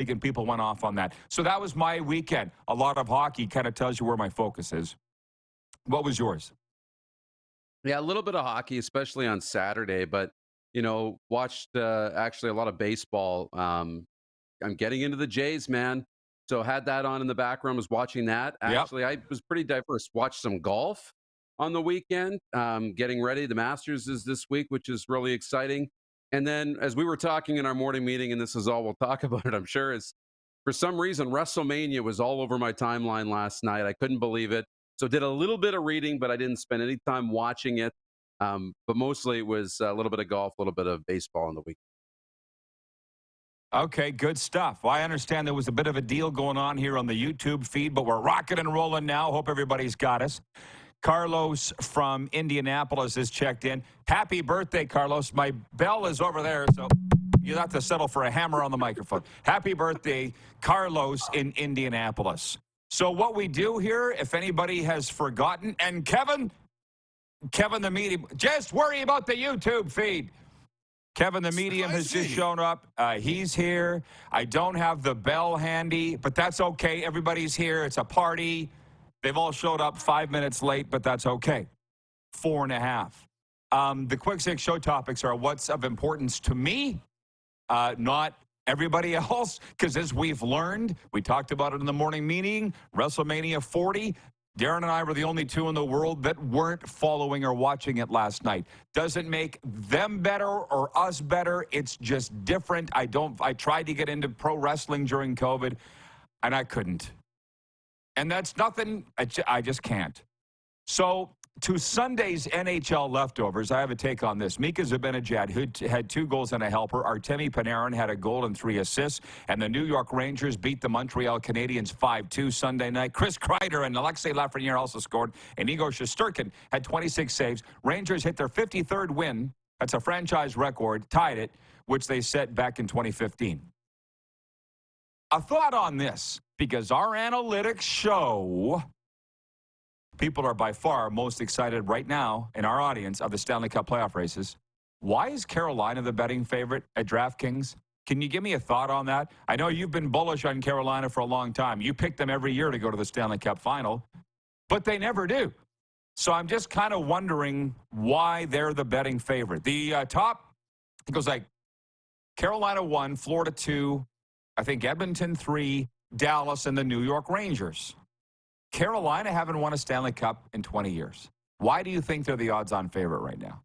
and people went off on that. So that was my weekend. A lot of hockey kind of tells you where my focus is. What was yours? Yeah, a little bit of hockey, especially on Saturday, but watched actually a lot of baseball. I'm getting into the Jays, man. So had that on in the background, was watching that. Yep. Actually, I was pretty diverse. Watched some golf on the weekend, getting ready. The Masters is this week, which is really exciting. And then as we were talking in our morning meeting, and this is all we'll talk about it, I'm sure, is for some reason, WrestleMania was all over my timeline last night. I couldn't believe it. So did a little bit of reading, but I didn't spend any time watching it. But mostly it was a little bit of golf, a little bit of baseball on the week. Okay, good stuff. Well, I understand there was a bit of a deal going on here on the YouTube feed, but we're rocking and rolling now. Hope everybody's got us. Carlos from Indianapolis has checked in. Happy birthday, Carlos. My bell is over there, so you have to settle for a hammer on the microphone. Happy birthday, Carlos in Indianapolis. So what we do here, if anybody has forgotten, and Kevin the medium, just worry about the YouTube feed. Kevin the medium has just shown up. He's here. I don't have the bell handy, but that's okay. Everybody's here. It's a party. They've all showed up 5 minutes late, but that's okay. 4.5. The quick six show topics are what's of importance to me, not everybody else, because as we've learned, we talked about it in the morning meeting, WrestleMania 40, Darren and I were the only two in the world that weren't following or watching it last night. Doesn't make them better or us better. It's just different. I tried to get into pro wrestling during COVID, and I couldn't. And that's nothing. I just can't. So to Sunday's NHL leftovers, I have a take on this. Mika Zibanejad, who had 2 goals and a helper. Artemi Panarin had a goal and 3 assists. And the New York Rangers beat the Montreal Canadiens 5-2 Sunday night. Chris Kreider and Alexei Lafreniere also scored. And Igor Shesterkin had 26 saves. Rangers hit their 53rd win. That's a franchise record. Tied it, which they set back in 2015. A thought on this, because our analytics show people are by far most excited right now in our audience of the Stanley Cup playoff races. Why is Carolina the betting favorite at DraftKings? Can you give me a thought on that? I know you've been bullish on Carolina for a long time. You pick them every year to go to the Stanley Cup final, but they never do. So I'm just kind of wondering why they're the betting favorite. The top, it goes like Carolina 1, Florida 2, I think Edmonton 3, Dallas, and the New York Rangers. Carolina haven't won a Stanley Cup in 20 years. Why do you think they're the odds-on favorite right now?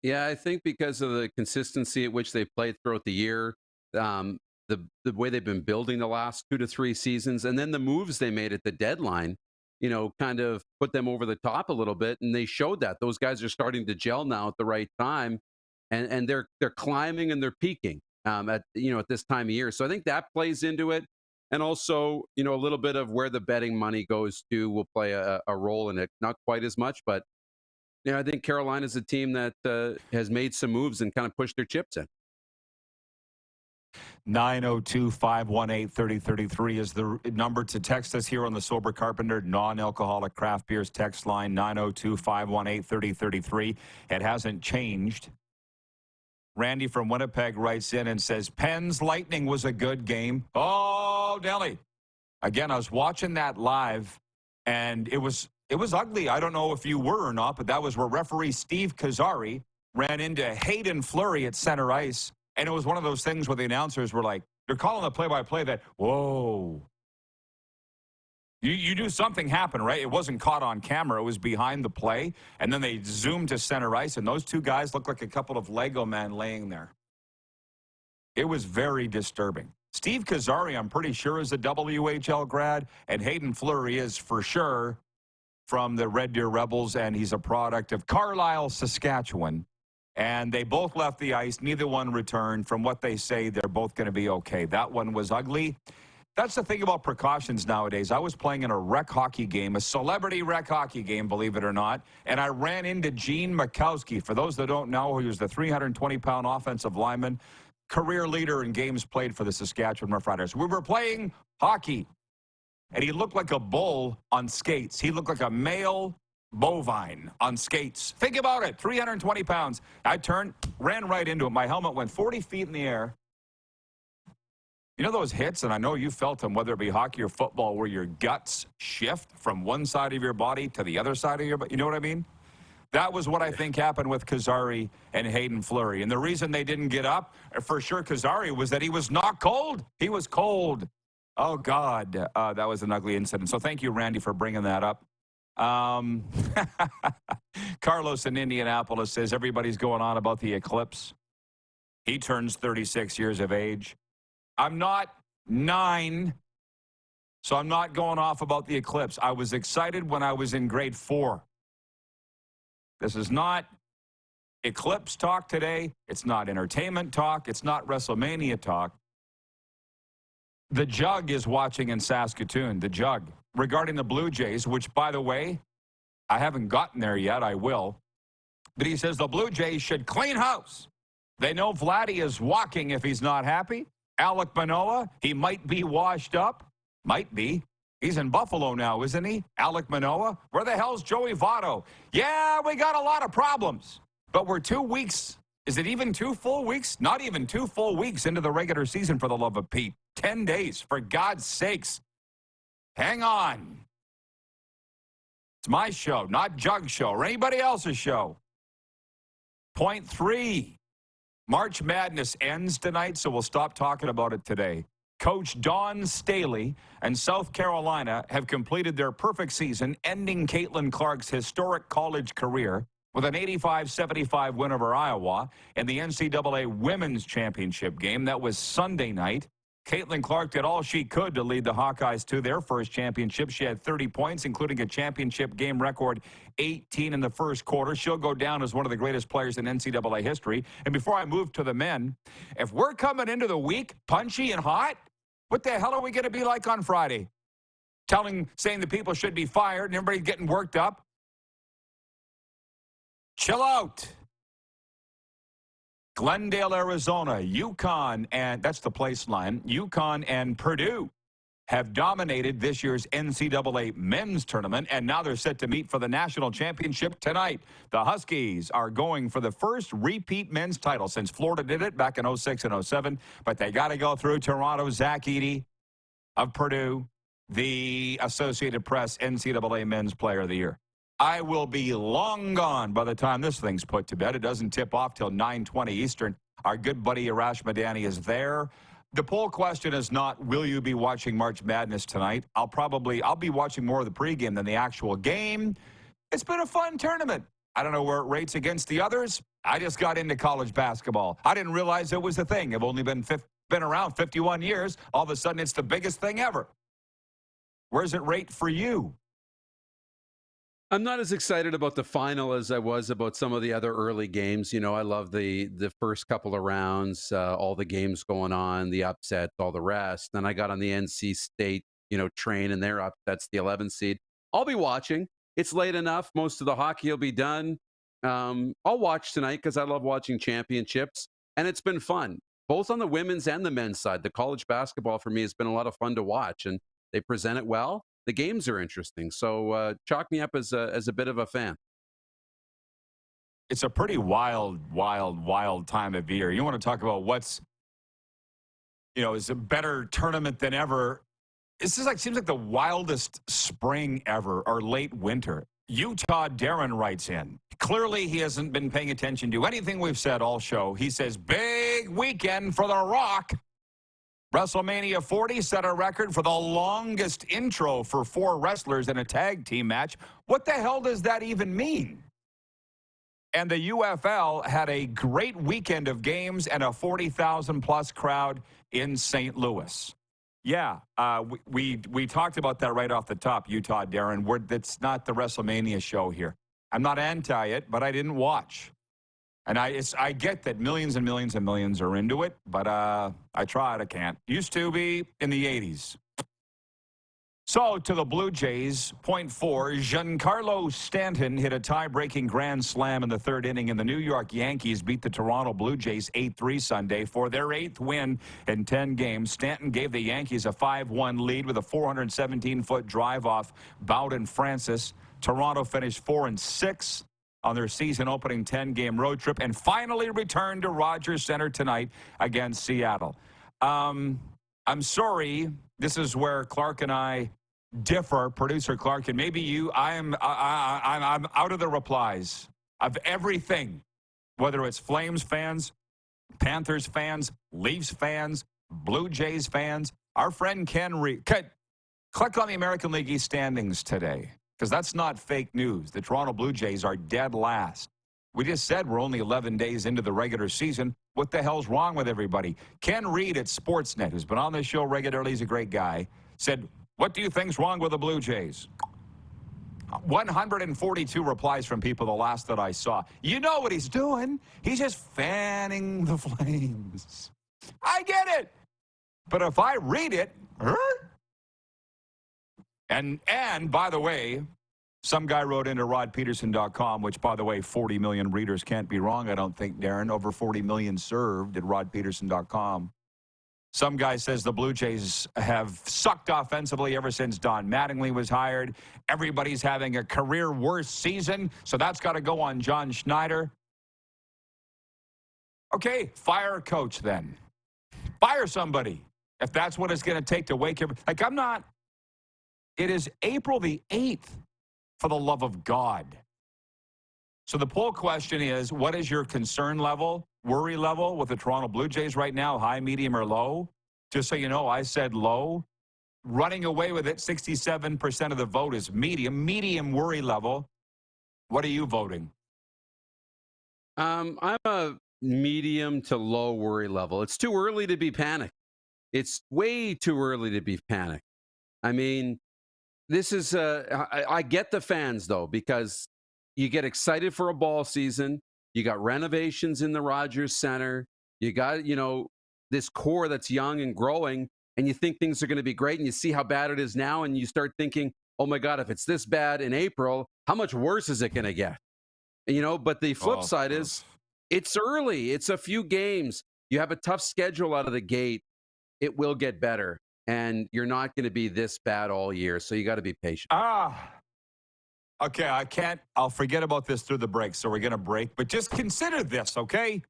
Yeah, I think because of the consistency at which they played throughout the year, the way they've been building the last 2 to 3 seasons, and then the moves they made at the deadline, kind of put them over the top a little bit, and they showed that. Those guys are starting to gel now at the right time, and they're climbing and they're peaking at this time of year. So I think that plays into it. And also, a little bit of where the betting money goes to will play a role in it. Not quite as much, but I think Carolina's a team that has made some moves and kind of pushed their chips in. 902-518-3033 is the number to text us here on the Sober Carpenter non-alcoholic craft beers text line, 902-518-3033. It hasn't changed. Randy from Winnipeg writes in and says, Pens Lightning was a good game. Oh, Nelly. Again, I was watching that live, and it was ugly. I don't know if you were or not, but that was where referee Steve Kazari ran into Hayden Fleury at center ice, and it was one of those things where the announcers were like, they're calling the play-by-play that, whoa. You knew something happened, right? It wasn't caught on camera. It was behind the play. And then they zoomed to center ice, and those 2 guys looked like a couple of Lego men laying there. It was very disturbing. Steve Kazari, I'm pretty sure, is a WHL grad, and Hayden Fleury is for sure from the Red Deer Rebels, and he's a product of Carlisle, Saskatchewan. And they both left the ice. Neither one returned. From what they say, they're both going to be okay. That one was ugly. That's the thing about precautions nowadays. I was playing in a rec hockey game, a celebrity rec hockey game, believe it or not, and I ran into Gene Mikowski. For those that don't know, he was the 320-pound offensive lineman, career leader in games played for the Saskatchewan Roughriders. We were playing hockey, and he looked like a bull on skates. He looked like a male bovine on skates. Think about it, 320 pounds. I turned, ran right into him. My helmet went 40 feet in the air. You know those hits, and I know you felt them, whether it be hockey or football, where your guts shift from one side of your body to the other side of your body? You know what I mean? That was what I think happened with Kazari and Hayden Fleury. And the reason they didn't get up, for sure, Kazari, was that he was not cold. He was cold. Oh, God. That was an ugly incident. So thank you, Randy, for bringing that up. Carlos in Indianapolis says everybody's going on about the eclipse. He turns 36 years of age. I'm not 9, so I'm not going off about the eclipse. I was excited when I was in grade 4. This is not eclipse talk today. It's not entertainment talk. It's not WrestleMania talk. The Jug is watching in Saskatoon, the Jug, regarding the Blue Jays, which, by the way, I haven't gotten there yet. I will. But he says the Blue Jays should clean house. They know Vladdy is walking if he's not happy. Alec Manoah, he might be washed up. Might be. He's in Buffalo now, isn't he? Alec Manoah. Where the hell's Joey Votto? Yeah, we got a lot of problems. But we're 2 weeks. Is it even 2 full weeks? Not even 2 full weeks into the regular season, for the love of Pete. 10 days, for God's sakes. Hang on. It's my show, not Jug's show or anybody else's show. Point 3. March Madness ends tonight, so we'll stop talking about it today. Coach Dawn Staley and South Carolina have completed their perfect season, ending Caitlin Clark's historic college career with an 85-75 win over Iowa in the NCAA Women's Championship game. That was Sunday night. Caitlin Clark did all she could to lead the Hawkeyes to their first championship. She had 30 points, including a championship game record 18 in the first quarter. She'll go down as one of the greatest players in NCAA history. And before I move to the men, if we're coming into the week punchy and hot, what the hell are we going to be like on Friday? Saying the people should be fired and everybody's getting worked up? Chill out. Glendale, Arizona, UConn, and that's the place line. UConn and Purdue have dominated this year's NCAA men's tournament, and now they're set to meet for the national championship tonight. The Huskies are going for the first repeat men's title since Florida did it back in 06 and 07, but they got to go through Toronto's Zach Edey of Purdue, the Associated Press NCAA Men's Player of the Year. I will be long gone by the time this thing's put to bed. It doesn't tip off till 9:20 Eastern. Our good buddy Arash Madani is there. The poll question is not, will you be watching March Madness tonight? I'll be watching more of the pregame than the actual game. It's been a fun tournament. I don't know where it rates against the others. I just got into college basketball. I didn't realize it was a thing. I've only been around 51 years. All of a sudden, it's the biggest thing ever. Where's it rate for you? I'm not as excited about the final as I was about some of the other early games. You know, I love the first couple of rounds, all the games going on, the upsets, all the rest. Then I got on the NC State, train, and their upsets, the 11th seed. I'll be watching. It's late enough. Most of the hockey will be done. I'll watch tonight because I love watching championships, and it's been fun, both on the women's and the men's side. The college basketball for me has been a lot of fun to watch, and they present it well. The games are interesting, so chalk me up as a bit of a fan. It's a pretty wild time of year. You want to talk about what's, is a better tournament than ever. This is seems like the wildest spring ever, or late winter. Utah Darren writes in. Clearly, he hasn't been paying attention to anything we've said all show. He says, big weekend for The Rock. WrestleMania 40 set a record for the longest intro for 4 wrestlers in a tag team match. What the hell does that even mean? And the UFL had a great weekend of games and a 40,000-plus crowd in St. Louis. Yeah, we talked about that right off the top, Utah, Darren. That's not the WrestleMania show here. I'm not anti it, but I didn't watch. And I get that millions and millions and millions are into it, but I tried. I can't. Used to be in the 80s. So to the Blue Jays, point 4, Giancarlo Stanton hit a tie-breaking grand slam in the 3rd inning, and the New York Yankees beat the Toronto Blue Jays 8-3 Sunday for their 8th win in 10 games. Stanton gave the Yankees a 5-1 lead with a 417-foot drive off Bowden Francis. Toronto finished 4-6 on their season-opening 10-game road trip and finally returned to Rogers Center tonight against Seattle. I'm sorry. This is where Clark and I differ, producer Clark, and maybe you. I'm out of the replies of everything, whether it's Flames fans, Panthers fans, Leafs fans, Blue Jays fans. Our friend Ken Reed. Click on the American League East standings today, because that's not fake news. The Toronto Blue Jays are dead last. We just said we're only 11 days into the regular season. What the hell's wrong with everybody? Ken Reed at Sportsnet, who's been on this show regularly, he's a great guy, said, what do you think's wrong with the Blue Jays? 142 replies from people, the last that I saw. You know what he's doing. He's just fanning the flames. I get it. But if I read it, and by the way, some guy wrote into rodpedersen.com, which, by the way, 40 million readers can't be wrong, I don't think, Darren. Over 40 million served at rodpedersen.com. Some guy says the Blue Jays have sucked offensively ever since Don Mattingly was hired. Everybody's having a career worst season, so that's got to go on John Schneider. Okay, fire a coach then. Fire somebody if that's what it's going to take to wake him. Like, I'm not. It is April the 8th. For the love of God. So the poll question is, what is your concern level, worry level with the Toronto Blue Jays right now, high, medium, or low? Just so you know, I said low. Running away with it, 67% of the vote is medium. Medium worry level. What are you voting? I'm a medium to low worry level. It's too early to be panicked. It's way too early to be panicked. I mean, this is, I get the fans, though, because you get excited for a ball season. You got renovations in the Rogers Center. You got, this core that's young and growing, and you think things are going to be great, and you see how bad it is now, and you start thinking, oh, my God, if it's this bad in April, how much worse is it going to get? But the flip side is it's early. It's a few games. You have a tough schedule out of the gate. It will get better. And you're not going to be this bad all year, so you got to be patient. Okay, I'll forget about this through the break, so we're going to break. But just consider this, okay?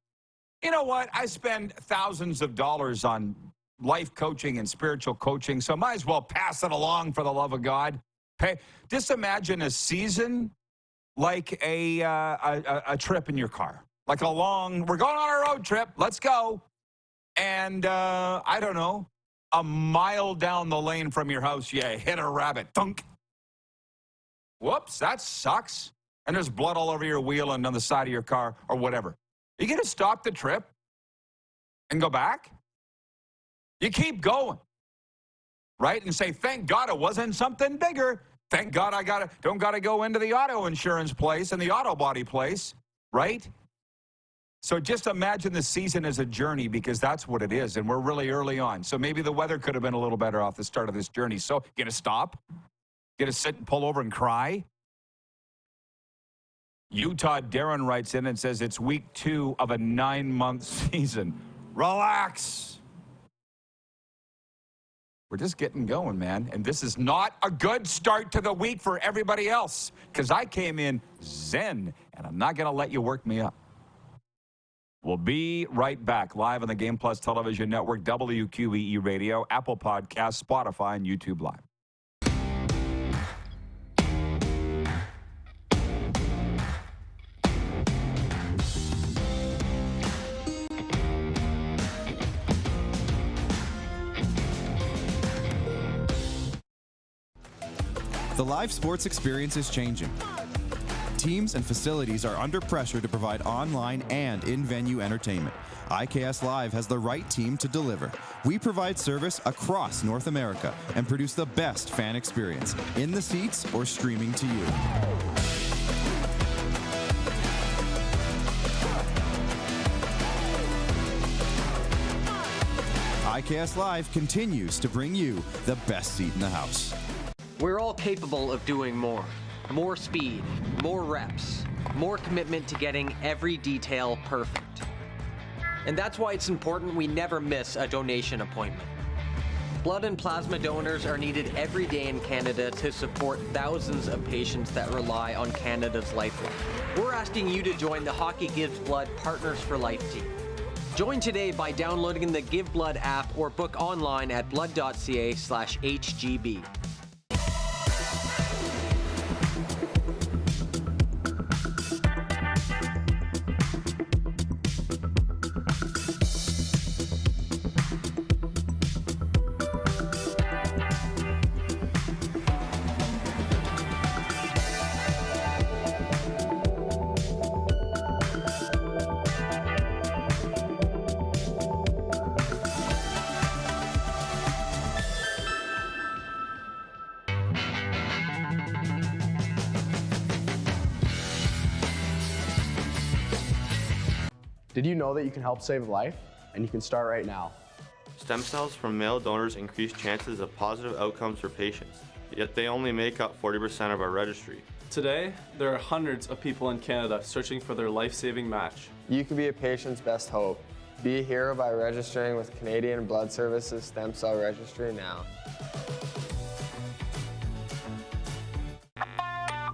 You know what? I spend thousands of dollars on life coaching and spiritual coaching, so might as well pass it along for the love of God. Hey, just imagine a season like a trip in your car. Like we're going on a road trip, let's go. And I don't know. A mile down the lane from your house, you hit a rabbit. Thunk. Whoops, that sucks. And there's blood all over your wheel and on the side of your car or whatever. You going to stop the trip and go back? You keep going, right? And say, thank God it wasn't something bigger. Thank God I don't got to go into the auto insurance place and the auto body place, right? So just imagine the season as a journey, because that's what it is, and we're really early on. So maybe the weather could have been a little better off the start of this journey. So going to stop? Going to sit and pull over and cry? Utah Darren writes in and says it's week 2 of a 9-month season. Relax. We're just getting going, man. And this is not a good start to the week for everybody else, because I came in zen, and I'm not going to let you work me up. We'll be right back, live on the Game Plus Television Network, WQEE Radio, Apple Podcasts, Spotify, and YouTube Live. The live sports experience is changing. Teams and facilities are under pressure to provide online and in-venue entertainment. IKS Live has the right team to deliver. We provide service across North America and produce the best fan experience, in the seats or streaming to you. IKS Live continues to bring you the best seat in the house. We're all capable of doing more. More speed, more reps, more commitment to getting every detail perfect. And that's why it's important we never miss a donation appointment. Blood and plasma donors are needed every day in Canada to support thousands of patients that rely on Canada's lifeline. We're asking you to join the Hockey Gives Blood Partners for Life team. Join today by downloading the Give Blood app or book online at blood.ca/HGB. Did you know that you can help save a life? And you can start right now. Stem cells from male donors increase chances of positive outcomes for patients, yet they only make up 40% of our registry. Today, there are hundreds of people in Canada searching for their life-saving match. You can be a patient's best hope. Be a hero by registering with Canadian Blood Services Stem Cell Registry now.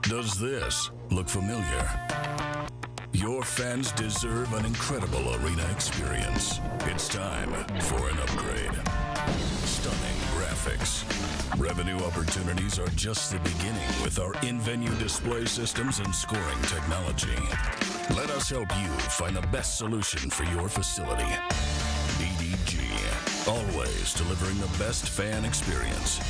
Does this look familiar? Your fans deserve an incredible arena experience. It's time for an upgrade. Stunning graphics. Revenue opportunities are just the beginning with our in-venue display systems and scoring technology. Let us help you find the best solution for your facility. BDG, always delivering the best fan experience.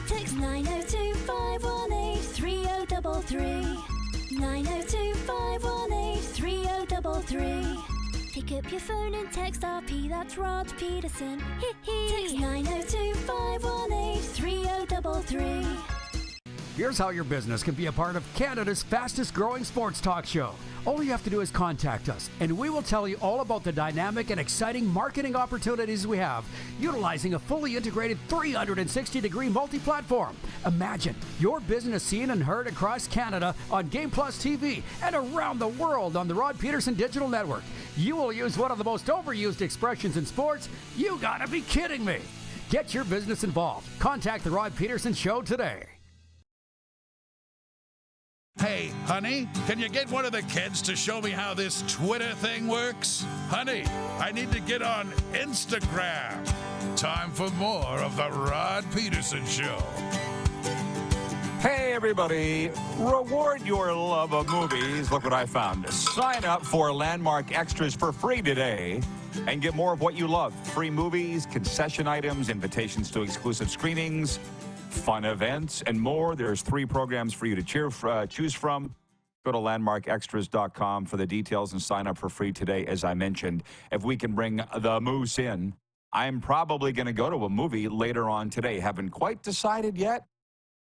Text 902-518-3033. 902-518-3033. Pick up your phone and text RP, that's Rod Pedersen. Text 902-518-3033. Here's how your business can be a part of Canada's fastest growing sports talk show. All you have to do is contact us, and we will tell you all about the dynamic and exciting marketing opportunities we have, utilizing a fully integrated 360-degree multi-platform. Imagine your business seen and heard across Canada on Game Plus TV and around the world on the Rod Pedersen Digital Network. You will use one of the most overused expressions in sports. You gotta be kidding me. Get your business involved. Contact the Rod Pedersen Show today. Hey, honey, can you get one of the kids to show me how this Twitter thing works? Honey, I need to get on Instagram. Time for more of the Rod Pedersen Show. Hey, everybody. Reward your love of movies. Look what I found. Sign up for Landmark Extras for free today and get more of what you love. Free movies, concession items, invitations to exclusive screenings, fun events, and more. There's 3 programs for you to choose from. Go to landmarkextras.com for the details and sign up for free today, as I mentioned. If we can bring the moose in, I'm probably going to go to a movie later on today. Haven't quite decided yet.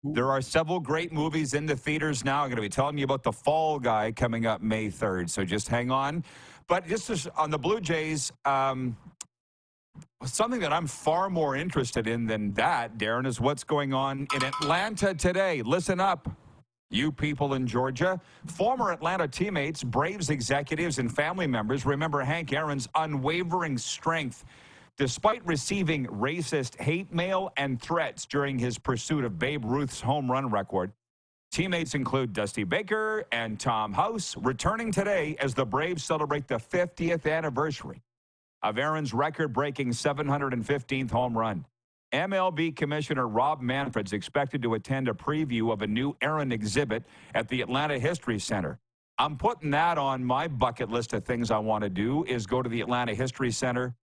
There are several great movies in the theaters now. I'm going to be telling you about The Fall Guy coming up May 3rd, so just hang on. But just on the Blue Jays, something that I'm far more interested in than that, Darren, is what's going on in Atlanta today. Listen up, you people in Georgia. Former Atlanta teammates, Braves executives, and family members remember Hank Aaron's unwavering strength despite receiving racist hate mail and threats during his pursuit of Babe Ruth's home run record. Teammates include Dusty Baker and Tom House, returning today as the Braves celebrate the 50th anniversary of Aaron's record-breaking 715th home run. MLB Commissioner Rob Manfred's expected to attend a preview of a new Aaron exhibit at the Atlanta History Center. I'm putting that on my bucket list of things I want to do, is go to the Atlanta History Center,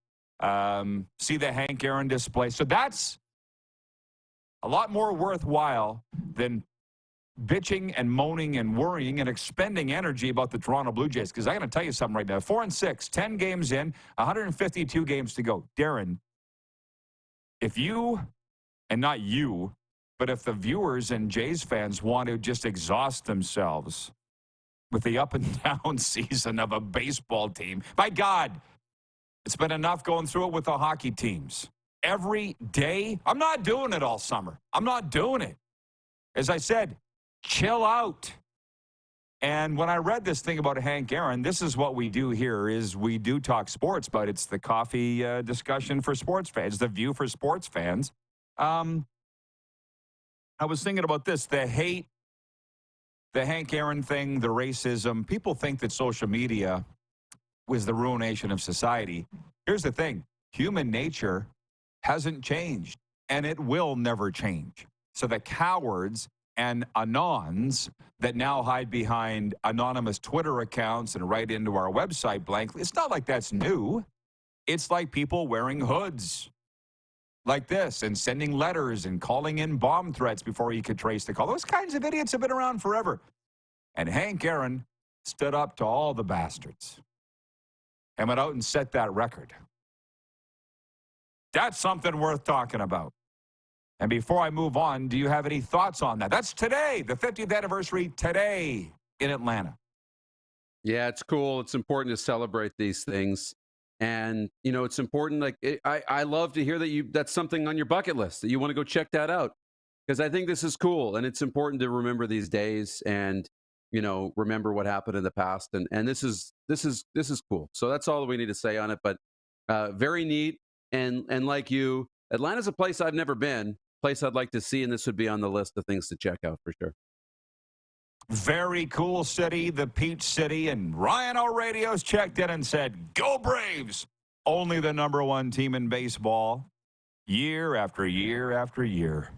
see the Hank Aaron display. So that's a lot more worthwhile than bitching and moaning and worrying and expending energy about the Toronto Blue Jays. Because I got to tell you something right now. 4-6, 10 games in, 152 games to go. Darren, if you, and not you, but if the viewers and Jays fans want to just exhaust themselves with the up and down season of a baseball team, by God, it's been enough going through it with the hockey teams. Every day, I'm not doing it all summer. I'm not doing it. As I said, chill out. And when I read this thing about Hank Aaron, this is what we do here is we do talk sports, but it's the coffee discussion for sports fans, the view for sports fans. I was thinking about this, the hate, the Hank Aaron thing, the racism. People think that social media was the ruination of society. Here's the thing. Human nature hasn't changed, and it will never change. So the cowards and anons that now hide behind anonymous Twitter accounts and write into our website blankly, it's not like that's new. It's like people wearing hoods like this and sending letters and calling in bomb threats before you could trace the call. Those kinds of idiots have been around forever. And Hank Aaron stood up to all the bastards and went out and set that record. That's something worth talking about. And before I move on, do you have any thoughts on that? That's today, the 50th anniversary today in Atlanta. Yeah, it's cool. It's important to celebrate these things. And, you know, it's important. Like, I love to hear that that's something on your bucket list, that you want to go check that out. Because I think this is cool. And it's important to remember these days and, you know, remember what happened in the past. And this is cool. So that's all we need to say on it. But very neat. And like you, Atlanta's a place I've never been. Place I'd like to see, and this would be on the list of things to check out for sure. Very cool city, the Peach City, and Ryan O'Radio's checked in and said, "Go Braves!" Only the #1 team in baseball, year after year after year.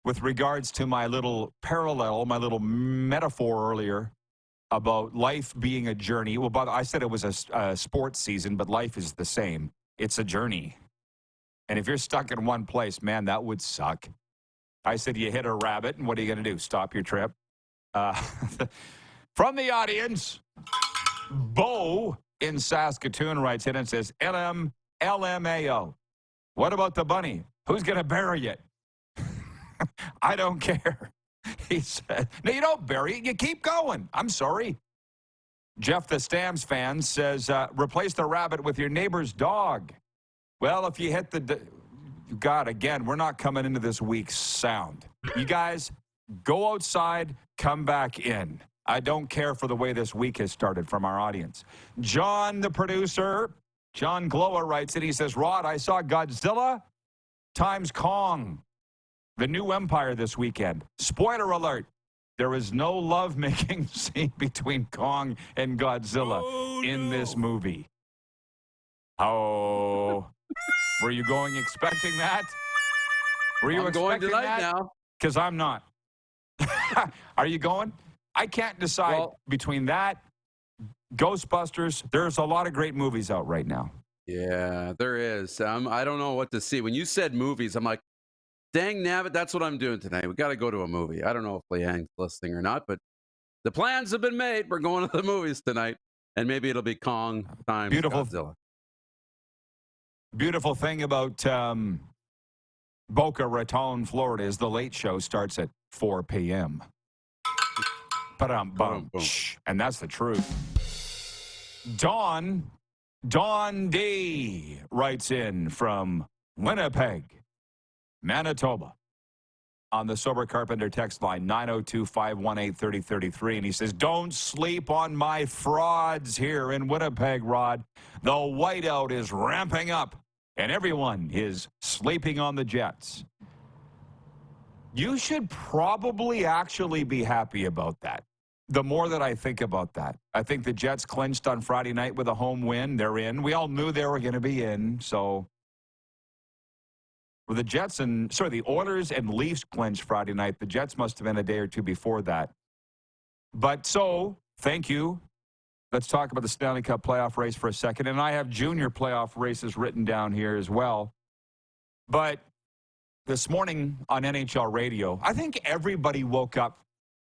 With regards to my little parallel, my little metaphor earlier about life being a journey. Well, I said it was a sports season, but life is the same. It's a journey. And if you're stuck in one place, man, that would suck. I said you hit a rabbit, and what are you going to do? Stop your trip? From the audience, Bo in Saskatoon writes in and says, LMAO. What about the bunny? Who's going to bury it? I don't care. He said, no, you don't bury it. You keep going. I'm sorry. Jeff the Stamps fan says, replace the rabbit with your neighbor's dog. Well, if you hit God, again, we're not coming into this week's sound. You guys, go outside, come back in. I don't care for the way this week has started from our audience. John, the producer, John Glower writes it. He says, Rod, I saw Godzilla times Kong, the new empire this weekend. Spoiler alert, there is no love-making scene between Kong and Godzilla in this movie. Oh... Were you going expecting that? Were you expecting going tonight that? now? Because I'm not. Are you going? I can't decide between that, Ghostbusters. There's a lot of great movies out right now. Yeah, there is. I don't know what to see. When you said movies, I'm like, dang nabbit, that's what I'm doing tonight. We got to go to a movie. I don't know if Leanne's listening or not, but the plans have been made. We're going to the movies tonight, and maybe it'll be Kong times Godzilla. Beautiful thing about Boca Raton, Florida, is the late show starts at 4 p.m. And that's the truth. Dawn D writes in from Winnipeg, Manitoba, on the Sober Carpenter text line, 902-518-3033. And he says, don't sleep on my frauds here in Winnipeg, Rod. The whiteout is ramping up, and everyone is sleeping on the Jets. You should probably actually be happy about that. The more that I think about that, I think the Jets clinched on Friday night with a home win. They're in. We all knew they were going to be in, so... Well, the Oilers and Leafs clinched Friday night. The Jets must have been a day or two before that. But so, thank you. Let's talk about the Stanley Cup playoff race for a second. And I have junior playoff races written down here as well. But this morning on NHL radio, I think everybody woke up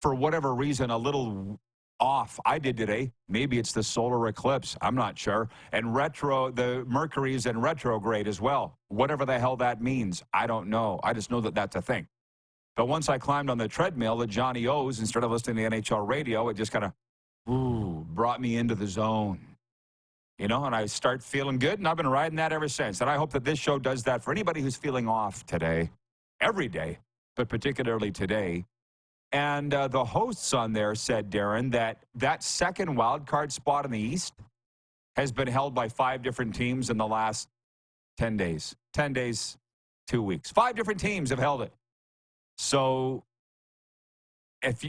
for whatever reason a little off. I did today. Maybe it's the solar eclipse. I'm not sure. And the Mercury is in retrograde as well. Whatever the hell that means, I don't know. I just know that that's a thing. But once I climbed on the treadmill at Johnny O's and started listening to NHL radio, it just kind of brought me into the zone. You know, and I start feeling good, and I've been riding that ever since. And I hope that this show does that for anybody who's feeling off today, every day, but particularly today. And the hosts on there said, Darren, that second wild card spot in the East has been held by 5 different teams in the last 10 days. 10 days, 2 weeks. 5 different teams have held it. So if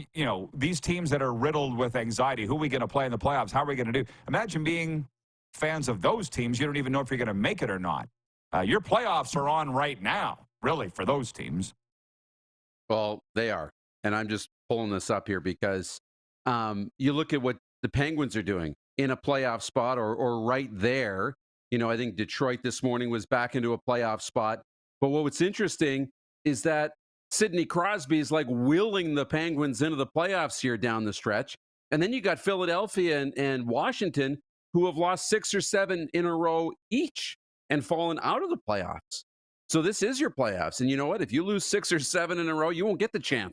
these teams that are riddled with anxiety, who are we going to play in the playoffs? How are we going to do? Imagine being fans of those teams. You don't even know if you're going to make it or not. Your playoffs are on right now, really, for those teams. Well, they are. And I'm just pulling this up here because you look at what the Penguins are doing in a playoff spot or right there. I think Detroit this morning was back into a playoff spot. But what's interesting is that Sidney Crosby is like willing the Penguins into the playoffs here down the stretch. And then you got Philadelphia and Washington who have lost 6 or 7 in a row each and fallen out of the playoffs. So this is your playoffs. And you know what? If you lose 6 or 7 in a row, you won't get the chance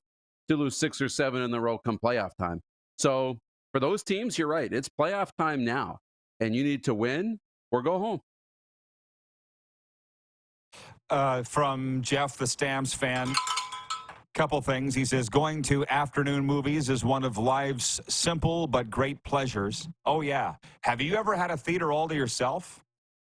to lose 6 or 7 in a row come playoff time. So for those teams, you're right. It's playoff time now. And you need to win or go home. From Jeff, the Stamps fan, couple things. He says, going to afternoon movies is one of life's simple but great pleasures. Oh, yeah. Have you ever had a theater all to yourself?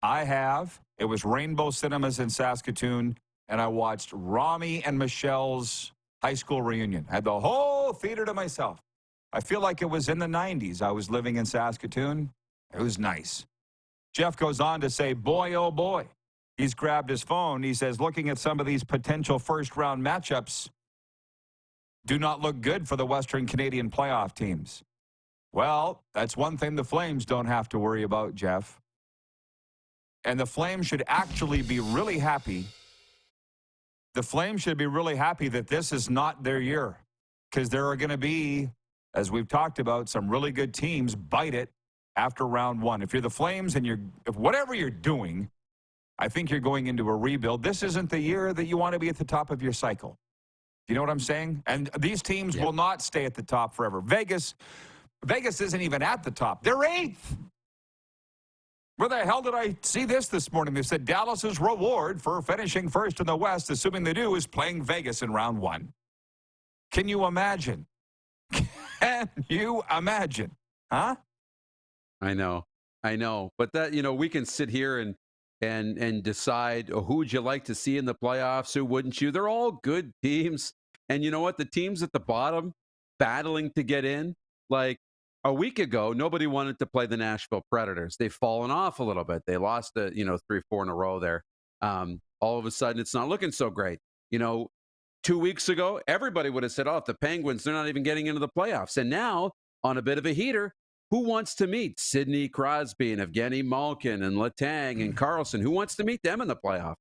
I have. It was Rainbow Cinemas in Saskatoon, and I watched Rami and Michelle's high school reunion. I had the whole theater to myself. I feel like it was in the 90s. I was living in Saskatoon. It was nice. Jeff goes on to say, boy, oh, boy. He's grabbed his phone. He says, looking at some of these potential first-round matchups do not look good for the Western Canadian playoff teams. Well, that's one thing the Flames don't have to worry about, Jeff. And the Flames should actually be really happy. The Flames should be really happy that this is not their year, because there are going to be, as we've talked about, some really good teams bite it after round 1. If you're the Flames and if whatever you're doing, I think you're going into a rebuild. This isn't the year that you want to be at the top of your cycle. You know what I'm saying? And these teams will not stay at the top forever. Vegas isn't even at the top. They're 8th. Where the hell did I see this morning? They said Dallas's reward for finishing first in the West, assuming they do, is playing Vegas in round 1. Can you imagine? Can you imagine? Huh? I know. But that, we can sit here and decide who would you like to see in the playoffs, who wouldn't you? They're all good teams. And you know what? The teams at the bottom battling to get in, like a week ago, nobody wanted to play the Nashville Predators. They've fallen off a little bit. They lost 3-4 in a row there. All of a sudden, it's not looking so great. 2 weeks ago, everybody would have said, oh, if the Penguins, they're not even getting into the playoffs. And now, on a bit of a heater, who wants to meet Sidney Crosby and Evgeny Malkin and Letang and Carlson? Who wants to meet them in the playoff?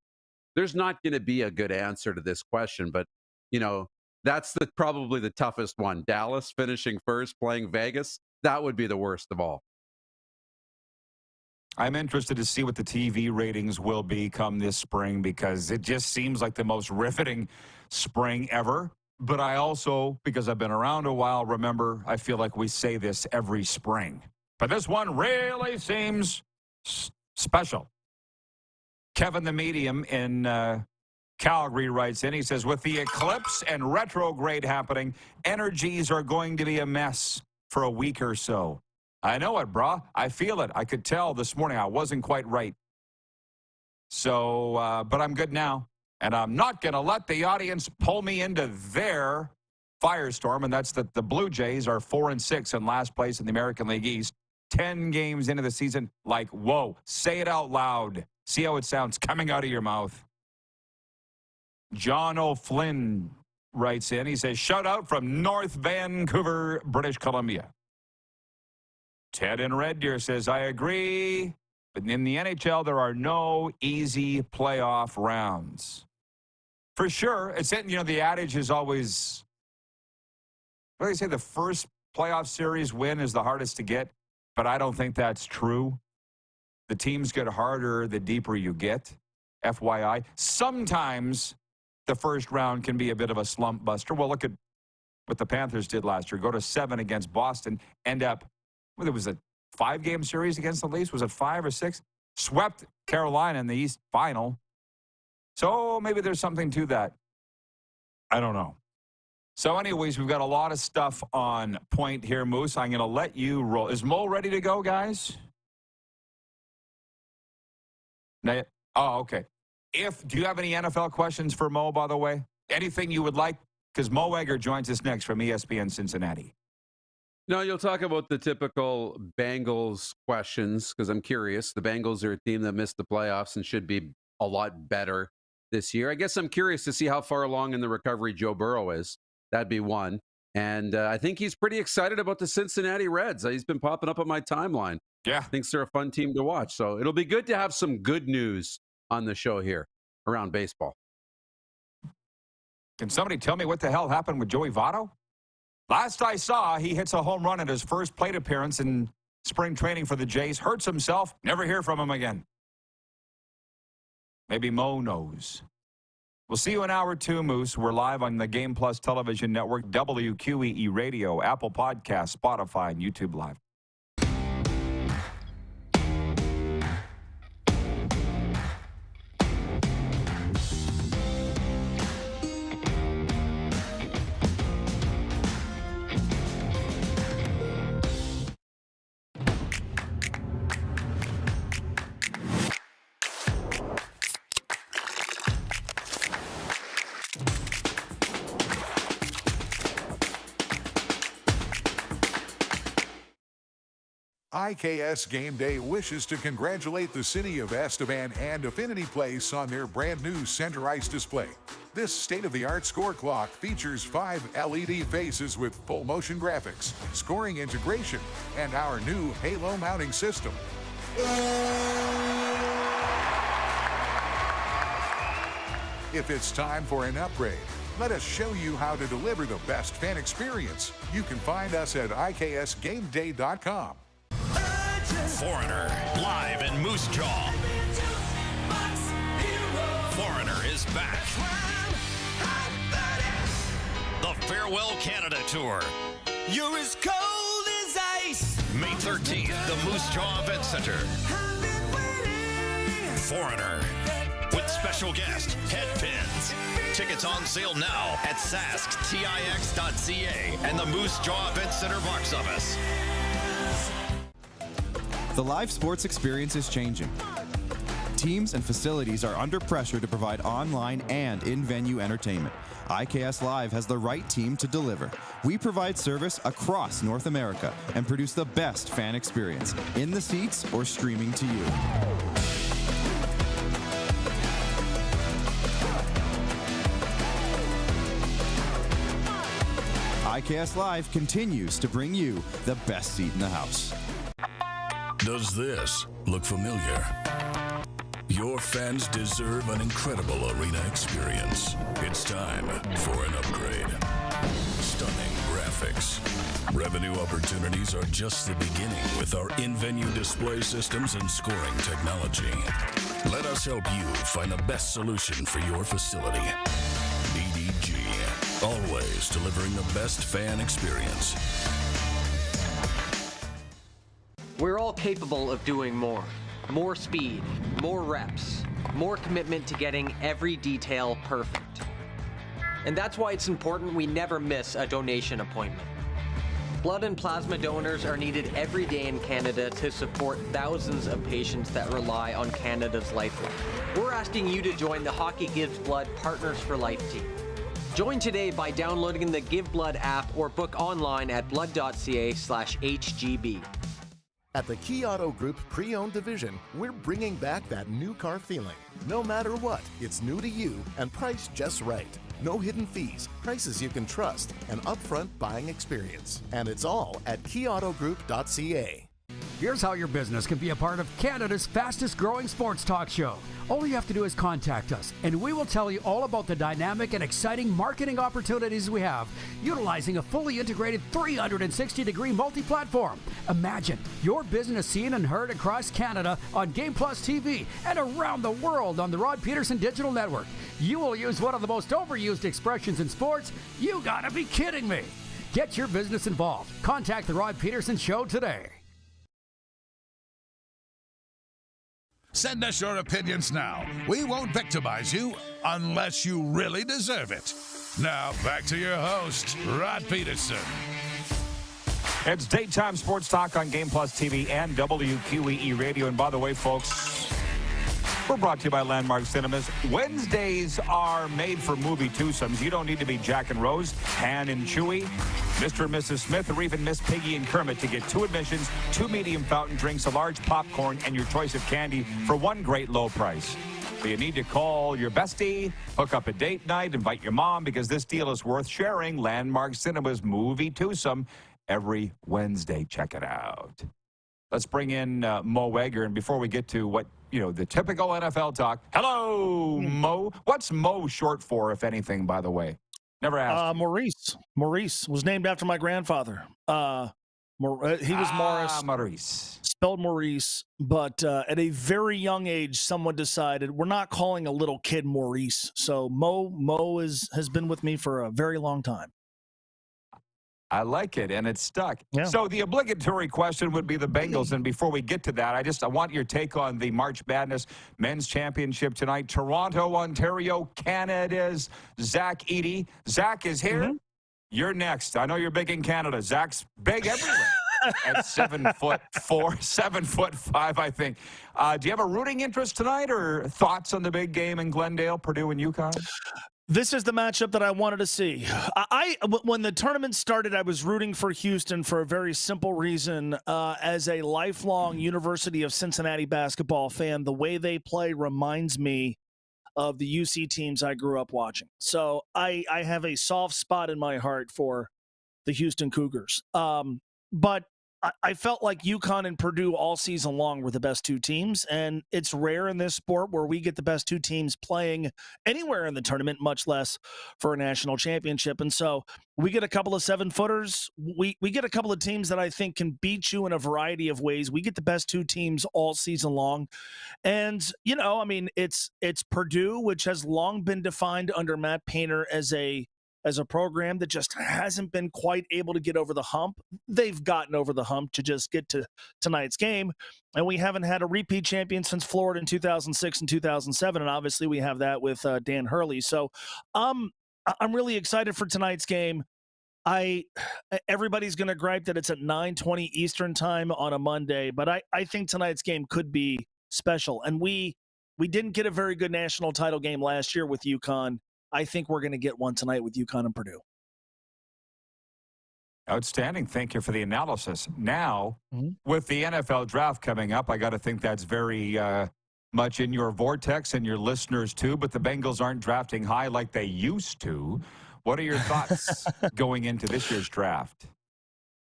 There's not going to be a good answer to this question, but, that's probably the toughest one. Dallas finishing first, playing Vegas. That would be the worst of all. I'm interested to see what the TV ratings will be come this spring, because it just seems like the most riveting spring ever. But I also, because I've been around a while, remember, I feel like we say this every spring. But this one really seems special. Kevin the Medium in Calgary writes in. He says, with the eclipse and retrograde happening, energies are going to be a mess for a week or so. I know it, brah. I feel it. I could tell this morning I wasn't quite right. So, but I'm good now. And I'm not going to let the audience pull me into their firestorm, and that's that the Blue Jays are 4-6 in last place in the American League East. 10 games into the season. Like, whoa, say it out loud. See how it sounds coming out of your mouth. John O'Flynn writes in. He says, shout out from North Vancouver, British Columbia. Ted in Red Deer says, I agree, but in the NHL, there are no easy playoff rounds. For sure. It's, the adage is always, what do they say, the first playoff series win is the hardest to get, but I don't think that's true. The teams get harder the deeper you get, FYI. Sometimes the first round can be a bit of a slump buster. Well, look at what the Panthers did last year. Go to 7 against Boston, end up, it was a 5-game series against the Leafs. Was it 5 or 6? Swept Carolina in the East final. So maybe there's something to that. I don't know. So anyways, we've got a lot of stuff on point here, Moose. I'm going to let you roll. Is Mo ready to go, guys? Oh, okay. Do you have any NFL questions for Mo, by the way? Anything you would like? Because Mo Egger joins us next from ESPN Cincinnati. No, you'll talk about the typical Bengals questions because I'm curious. The Bengals are a team that missed the playoffs and should be a lot better this year. I guess I'm curious to see how far along in the recovery Joe Burrow is. That'd be one. And I think he's pretty excited about the Cincinnati Reds. He's been popping up on my timeline. Yeah. Thinks they're a fun team to watch. So it'll be good to have some good news on the show here around baseball. Can somebody tell me what the hell happened with Joey Votto? Last I saw, he hits a home run at his first plate appearance in spring training for the Jays, hurts himself, never hear from him again. Maybe Mo knows. We'll see you in hour 2, Moose. We're live on the Game Plus television network, WQEE Radio, Apple Podcasts, Spotify, and YouTube Live. IKS Game Day wishes to congratulate the City of Estevan and Affinity Place on their brand new center ice display. This state-of-the-art score clock features 5 LED faces with full motion graphics, scoring integration, and our new Halo mounting system. If it's time for an upgrade, let us show you how to deliver the best fan experience. You can find us at IKSGameDay.com. Foreigner, live in Moose Jaw. Foreigner is back. The Farewell Canada Tour. You're as cold as ice. May 13th, the Moose Jaw Event Center. Foreigner, with special guest, Headpins. Tickets on sale now at sasktix.ca and the Moose Jaw Event Center box office. The live sports experience is changing. Teams and facilities are under pressure to provide online and in-venue entertainment. IKS Live has the right team to deliver. We provide service across North America and produce the best fan experience, in the seats or streaming to you. IKS Live continues to bring you the best seat in the house. Does this look familiar? Your fans deserve an incredible arena experience. It's time for an upgrade. Stunning graphics. Revenue opportunities are just the beginning with our in-venue display systems and scoring technology. Let us help you find the best solution for your facility. BDG, always delivering the best fan experience. We're all capable of doing more. More speed, more reps, more commitment to getting every detail perfect. And that's why it's important we never miss a donation appointment. Blood and plasma donors are needed every day in Canada to support thousands of patients that rely on Canada's lifeline. We're asking you to join the Hockey Gives Blood Partners for Life team. Join today by downloading the Give Blood app or book online at blood.ca/HGB. At the Key Auto Group Pre-Owned Division, we're bringing back that new car feeling. No matter what, it's new to you and priced just right. No hidden fees, prices you can trust, an upfront buying experience. And it's all at keyautogroup.ca. Here's how your business can be a part of Canada's fastest growing sports talk show. All you have to do is contact us, and we will tell you all about the dynamic and exciting marketing opportunities we have, utilizing a fully integrated 360-degree multi-platform. Imagine your business seen and heard across Canada on Game Plus TV and around the world on the Rod Pedersen Digital Network. You will use one of the most overused expressions in sports. You gotta be kidding me. Get your business involved. Contact the Rod Pedersen Show today. Send us your opinions now. We won't victimize you unless you really deserve it. Now, back to your host, Rod Pedersen. It's daytime sports talk on Game Plus TV and WQEE Radio. And by the way, folks, we're brought to you by Landmark Cinemas. Wednesdays are made for movie twosomes. You don't need to be Jack and Rose, Han and Chewie, Mr. and Mrs. Smith, or even Miss Piggy and Kermit to get 2 admissions, 2 medium fountain drinks, a large popcorn, and your choice of candy for one great low price. So you need to call your bestie, hook up a date night, invite your mom, because this deal is worth sharing. Landmark Cinemas movie twosome every Wednesday. Check it out. Let's bring in Mo Egger. And before we get to what, the typical NFL talk. Hello, Mo. What's Mo short for, if anything, by the way? Never asked. Maurice. Maurice was named after my grandfather. He was Morris. Maurice. Spelled Maurice, but at a very young age, someone decided we're not calling a little kid Maurice. So Mo has been with me for a very long time. I like it, and it's stuck. Yeah. So the obligatory question would be the Bengals, and before we get to that, I want your take on the March Madness Men's Championship tonight. Toronto, Ontario, Canada's Zach Edey. Zach is here. Mm-hmm. You're next. I know you're big in Canada. Zach's big everywhere. At 7'4", 7'5", I think. Do you have a rooting interest tonight, or thoughts on the big game in Glendale, Purdue and UConn? This is the matchup that I wanted to see. When the tournament started, I was rooting for Houston for a very simple reason. As a lifelong University of Cincinnati basketball fan, the way they play reminds me of the UC teams I grew up watching. So I have a soft spot in my heart for the Houston Cougars. But I felt like UConn and Purdue all season long were the best 2 teams, and it's rare in this sport where we get the best 2 teams playing anywhere in the tournament, much less for a national championship. And so we get a couple of 7-footers. We get a couple of teams that I think can beat you in a variety of ways. We get the best 2 teams all season long. And, it's Purdue, which has long been defined under Matt Painter as a program that just hasn't been quite able to get over the hump. They've gotten over the hump to just get to tonight's game, and we haven't had a repeat champion since Florida in 2006 and 2007, and obviously we have that with Dan Hurley. So I'm really excited for tonight's game. Everybody's going to gripe that it's at 9:20 Eastern time on a Monday, but I think tonight's game could be special, and we didn't get a very good national title game last year with UConn. I think we're going to get one tonight with UConn and Purdue. Outstanding. Thank you for the analysis. Now, with the NFL draft coming up, I got to think that's very much in your vortex and your listeners too, but the Bengals aren't drafting high like they used to. What are your thoughts going into this year's draft?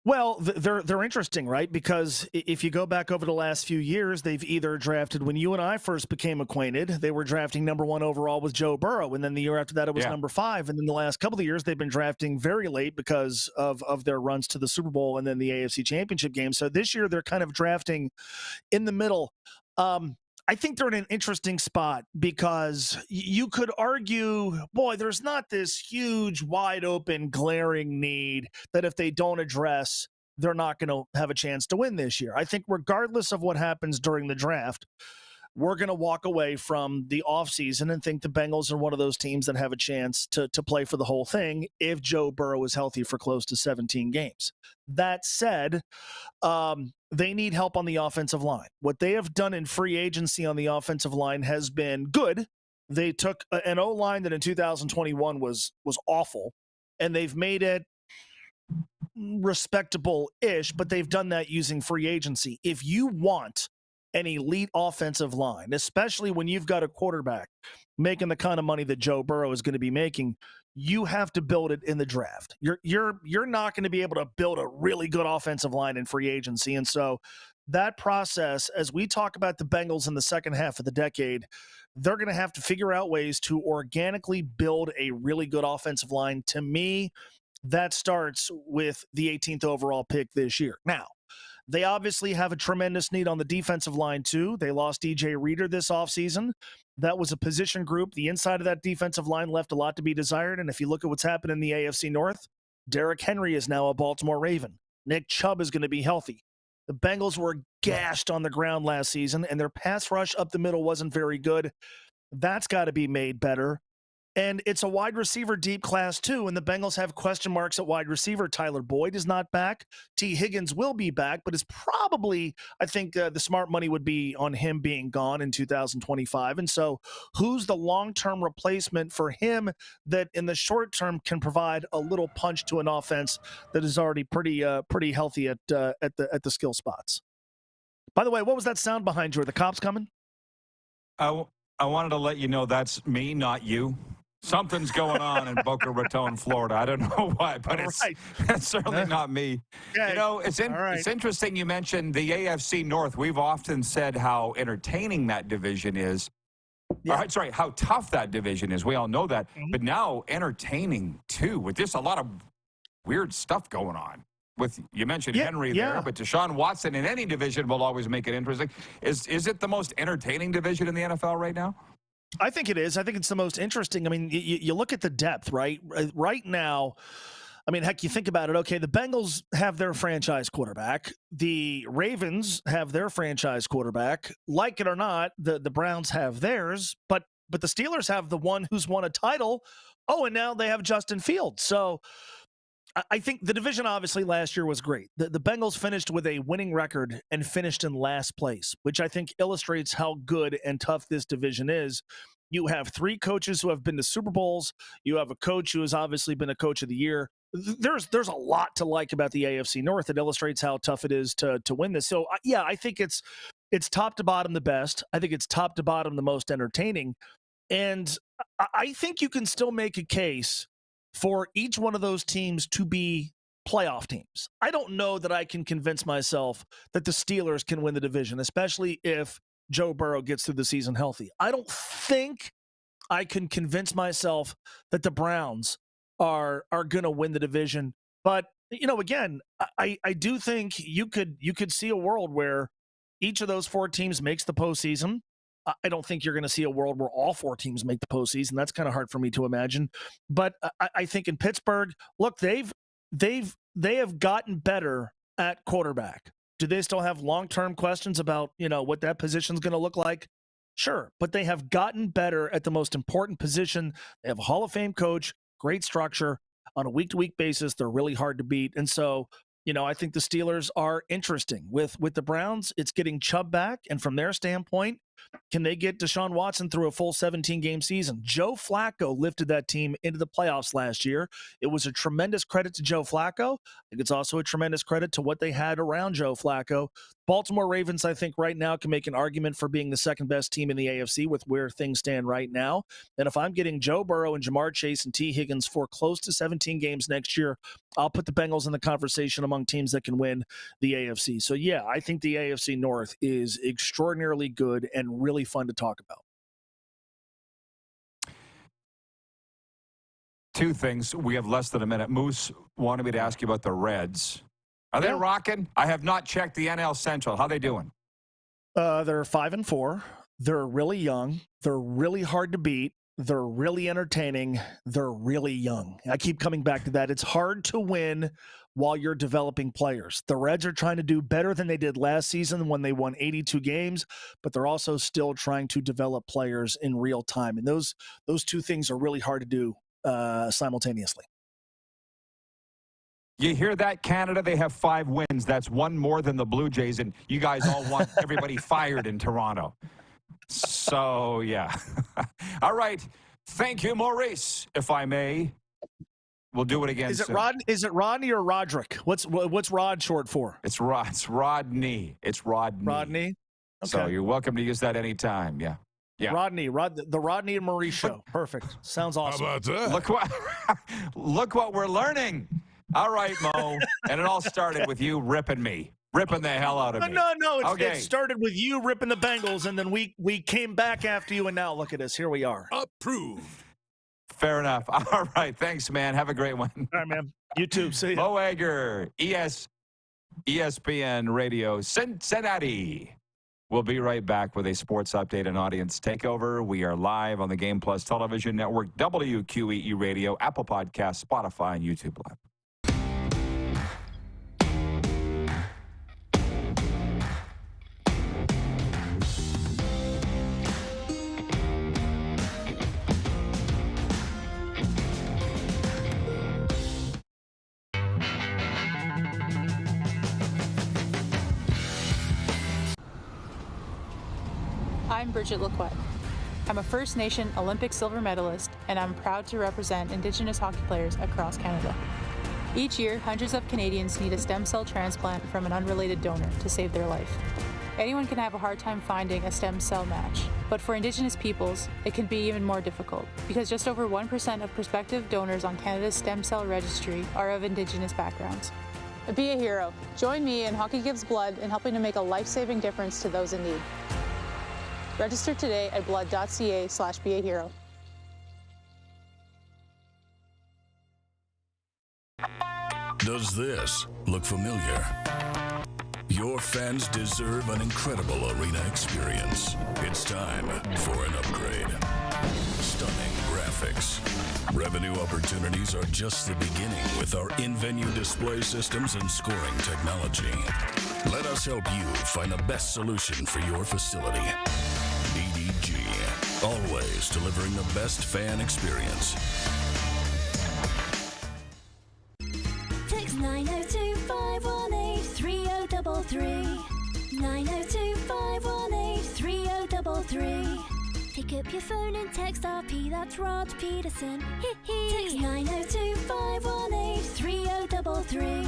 Well, they're interesting, right? Because if you go back over the last few years, they've either drafted, when you and I first became acquainted, they were drafting number 1 overall with Joe Burrow, and then the year after that it was number 5, and then the last couple of years they've been drafting very late because of their runs to the Super Bowl and then the AFC Championship game. So this year they're kind of drafting in the middle. I think they're in an interesting spot because you could argue, boy, there's not this huge, wide open, glaring need that if they don't address, they're not going to have a chance to win this year. I think regardless of what happens during the draft, we're going to walk away from the offseason and think the Bengals are one of those teams that have a chance to play for the whole thing if Joe Burrow is healthy for close to 17 games. That said, they need help on the offensive line. What they have done in free agency on the offensive line has been good. They took an O-line that in 2021 was awful, and they've made it respectable-ish, but they've done that using free agency. If you want an elite offensive line, especially when you've got a quarterback making the kind of money that Joe Burrow is going to be making, you have to build it in the draft. You're not going to be able to build a really good offensive line in free agency. And so that process, as we talk about the Bengals in the second half of the decade, they're going to have to figure out ways to organically build a really good offensive line. To me, that starts with the 18th overall pick this year. Now, they obviously have a tremendous need on the defensive line, too. They lost DJ Reader this offseason. That was a position group. The inside of that defensive line left a lot to be desired. And if you look at what's happened in the AFC North, Derrick Henry is now a Baltimore Raven. Nick Chubb is going to be healthy. The Bengals were gashed on the ground last season, and their pass rush up the middle wasn't very good. That's got to be made better. And it's a wide receiver deep class too. And the Bengals have question marks at wide receiver. Tyler Boyd is not back. T. Higgins will be back, but is probably, I think the smart money would be on him being gone in 2025. And so who's the long-term replacement for him that in the short term can provide a little punch to an offense that is already pretty healthy at the skill spots? By the way, what was that sound behind you? Are the cops coming? I wanted to let you know that's me, not you. Something's going on in Boca Raton, Florida. I don't know why, but it's certainly not me. Okay. You know, it's interesting you mentioned the AFC North. We've often said how entertaining that division is. Yeah. Sorry, how tough that division is. We all know that. But now entertaining, too, with just a lot of weird stuff going on. You mentioned Henry there, but Deshaun Watson in any division will always make it interesting. Is it the most entertaining division in the NFL right now? I think it is. I think it's the most interesting. I mean, you look at the depth, right? Right now, I mean, heck, you think about it. Okay, the Bengals have their franchise quarterback. The Ravens have their franchise quarterback. Like it or not, the Browns have theirs, but the Steelers have the one who's won a title. Oh, and now they have Justin Fields. So I think the division obviously last year was great. The Bengals finished with a winning record and finished in last place, which I think illustrates how good and tough this division is. You have 3 coaches who have been to Super Bowls. You have a coach who has obviously been a coach of the year. There's a lot to like about the AFC North. It illustrates how tough it is to win this. So, yeah, I think it's top to bottom the best. I think it's top to bottom the most entertaining. And I think you can still make a case for each one of those teams to be playoff teams. I don't know that I can convince myself that the Steelers can win the division, especially if Joe Burrow gets through the season healthy. I don't think I can convince myself that the Browns are going to win the division. But, you know, again, I do think you could see a world where each of those 4 teams makes the postseason. I don't think you're going to see a world where all 4 teams make the postseason. That's kind of hard for me to imagine. But I think in Pittsburgh, look, they have gotten better at quarterback. Do they still have long-term questions about, you know, what that position is going to look like? Sure, but they have gotten better at the most important position. They have a Hall of Fame coach, great structure. On a week-to-week basis, they're really hard to beat. And so, you know, I think the Steelers are interesting. With the Browns, it's getting Chubb back. And from their standpoint, can they get Deshaun Watson through a full 17-game season? Joe Flacco lifted that team into the playoffs last year. It was a tremendous credit to Joe Flacco. I think it's also a tremendous credit to what they had around Joe Flacco. Baltimore Ravens, I think, right now can make an argument for being the second-best team in the AFC with where things stand right now. And if I'm getting Joe Burrow and Jamar Chase and T. Higgins for close to 17 games next year, I'll put the Bengals in the conversation among teams that can win the AFC. So, yeah, I think the AFC North is extraordinarily good and really fun to talk about. 2 things. We have less than a minute. Moose wanted me to ask you about the Reds. Are they rocking? I have not checked the NL Central. How they doing? They're 5-4. They're really young. They're really hard to beat. They're really entertaining. They're really young. I keep coming back to that. It's hard to win while you're developing players. The Reds are trying to do better than they did last season when they won 82 games, but they're also still trying to develop players in real time. And those 2 things are really hard to do simultaneously. You hear that, Canada? They have 5 wins. That's 1 more than the Blue Jays, and you guys all want everybody fired in Toronto. So, yeah. All right. Thank you, Maurice, if I may. We'll do it again Is it soon. Is it Rodney or Roderick? What's Rod short for? It's Rodney. It's Rodney. Rodney? Okay. So you're welcome to use that anytime. Yeah. Yeah. Rodney, the Rodney and Maurice show. Perfect. Sounds awesome. How about that? Look what we're learning. All right, Mo. And it all started with you ripping the hell out of me. No. Okay. It started with you ripping the Bengals, and then we came back after you, and now look at us. Here we are. Approved. Fair enough. All right. Thanks, man. Have a great one. All right, man. You too. See you. Mo Egger, ESPN Radio, Cincinnati. We'll be right back with a sports update and audience takeover. We are live on the Game Plus Television Network, WQEE Radio, Apple Podcasts, Spotify, and YouTube Live. I'm Bridget Lacquette. I'm a First Nation Olympic silver medalist, and I'm proud to represent Indigenous hockey players across Canada. Each year, hundreds of Canadians need a stem cell transplant from an unrelated donor to save their life. Anyone can have a hard time finding a stem cell match, but for Indigenous peoples, it can be even more difficult because just over 1% of prospective donors on Canada's stem cell registry are of Indigenous backgrounds. Be a hero. Join me in Hockey Gives Blood in helping to make a life-saving difference to those in need. Register today at blood.ca/beahero. Does this look familiar? Your fans deserve an incredible arena experience. It's time for an upgrade. Stunning graphics. Revenue opportunities are just the beginning with our in-venue display systems and scoring technology. Let us help you find the best solution for your facility. EDG, always delivering the best fan experience. Text 902-518-3033. 902-518-3033. Pick up your phone and text RP, that's Rod Pedersen. Text 902-518-3033.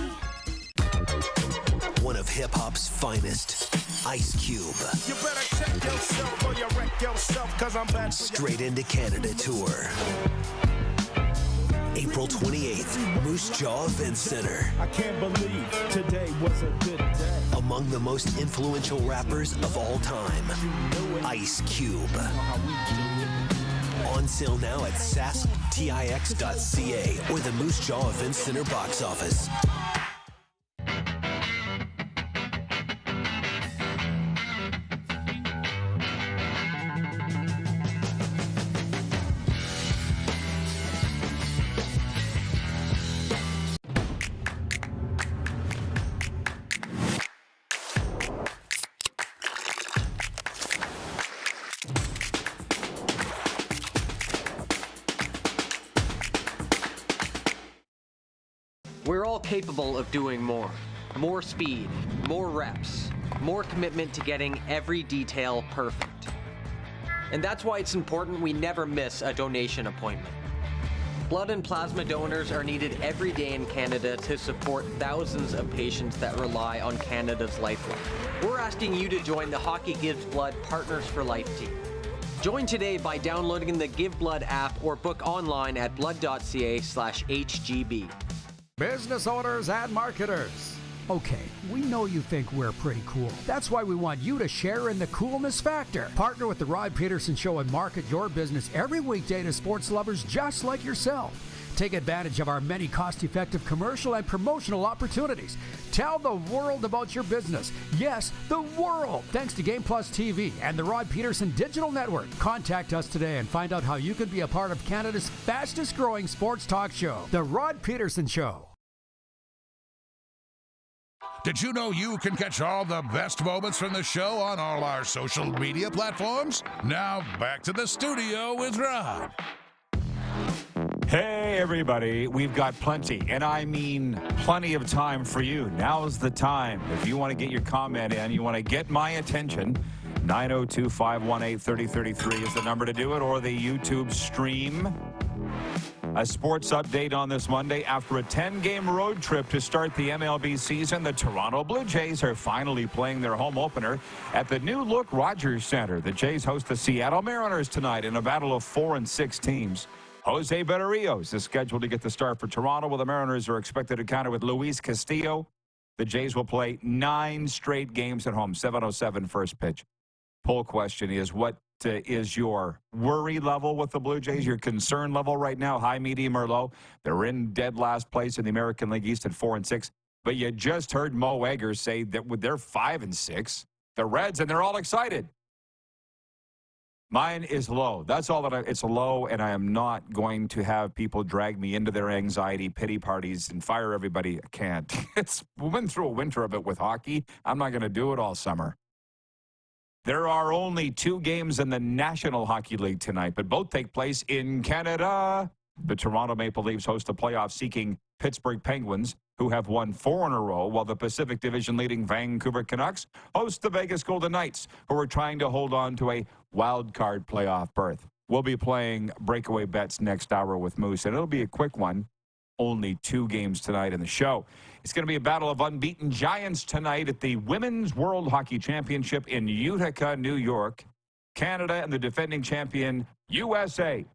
One of hip-hop's finest, Ice Cube. You better check yourself or you wreck yourself, cause I'm back. Straight into Canada tour. April 28th, Moose Jaw Event Center. I can't believe today was a good day. Among the most influential rappers of all time, Ice Cube. On sale now at sasktix.ca or the Moose Jaw Event Center box office. We're all capable of doing more. More speed, more reps, more commitment to getting every detail perfect. And that's why it's important we never miss a donation appointment. Blood and plasma donors are needed every day in Canada to support thousands of patients that rely on Canada's lifeline. We're asking you to join the Hockey Gives Blood Partners for Life team. Join today by downloading the Give Blood app or book online at blood.ca/HGB. Business owners and marketers. Okay, we know you think we're pretty cool. That's why we want you to share in the coolness factor. Partner with the Rod Pedersen Show and market your business every weekday to sports lovers just like yourself. Take advantage of our many cost-effective commercial and promotional opportunities. Tell the world about your business. Yes, the world. Thanks to Game Plus TV and the Rod Pedersen Digital Network. Contact us today and find out how you can be a part of Canada's fastest-growing sports talk show, The Rod Pedersen Show. Did you know you can catch all the best moments from the show on all our social media platforms? Now, back to the studio with Rod. Hey, everybody. We've got plenty, and I mean plenty of time for you. Now's the time. If you want to get your comment in, you want to get my attention, 902-518-3033 is the number to do it, or the YouTube stream. A sports update on this Monday. After a 10-game road trip to start the MLB season, the Toronto Blue Jays are finally playing their home opener at the new-look Rogers Center. The Jays host the Seattle Mariners tonight in a battle of 4 and 6 teams. Jose Berrios is scheduled to get the start for Toronto, while the Mariners are expected to counter with Luis Castillo. The Jays will play 9 straight games at home, 7:07 first pitch. Poll question is, what is your worry level with the Blue Jays, your concern level right now, high, medium, or low? They're in dead last place in the American League East at 4 and 6. But you just heard Mo Eggers say that they're 5 and 6. The Reds, and they're all excited. Mine is low. That's all that it's low, and I am not going to have people drag me into their anxiety pity parties and fire everybody. I can't. We went through a winter of it with hockey. I'm not going to do it all summer. There are only 2 games in the National Hockey League tonight, but both take place in Canada. The Toronto Maple Leafs host a playoff-seeking Pittsburgh Penguins, who have won 4 in a row, while the Pacific Division leading Vancouver Canucks host the Vegas Golden Knights, who are trying to hold on to a wild card playoff berth. We'll be playing breakaway bets next hour with Moose, and it'll be a quick one. Only 2 games tonight in the show. It's going to be a battle of unbeaten giants tonight at the Women's World Hockey Championship in Utica, New York. Canada and the defending champion USA,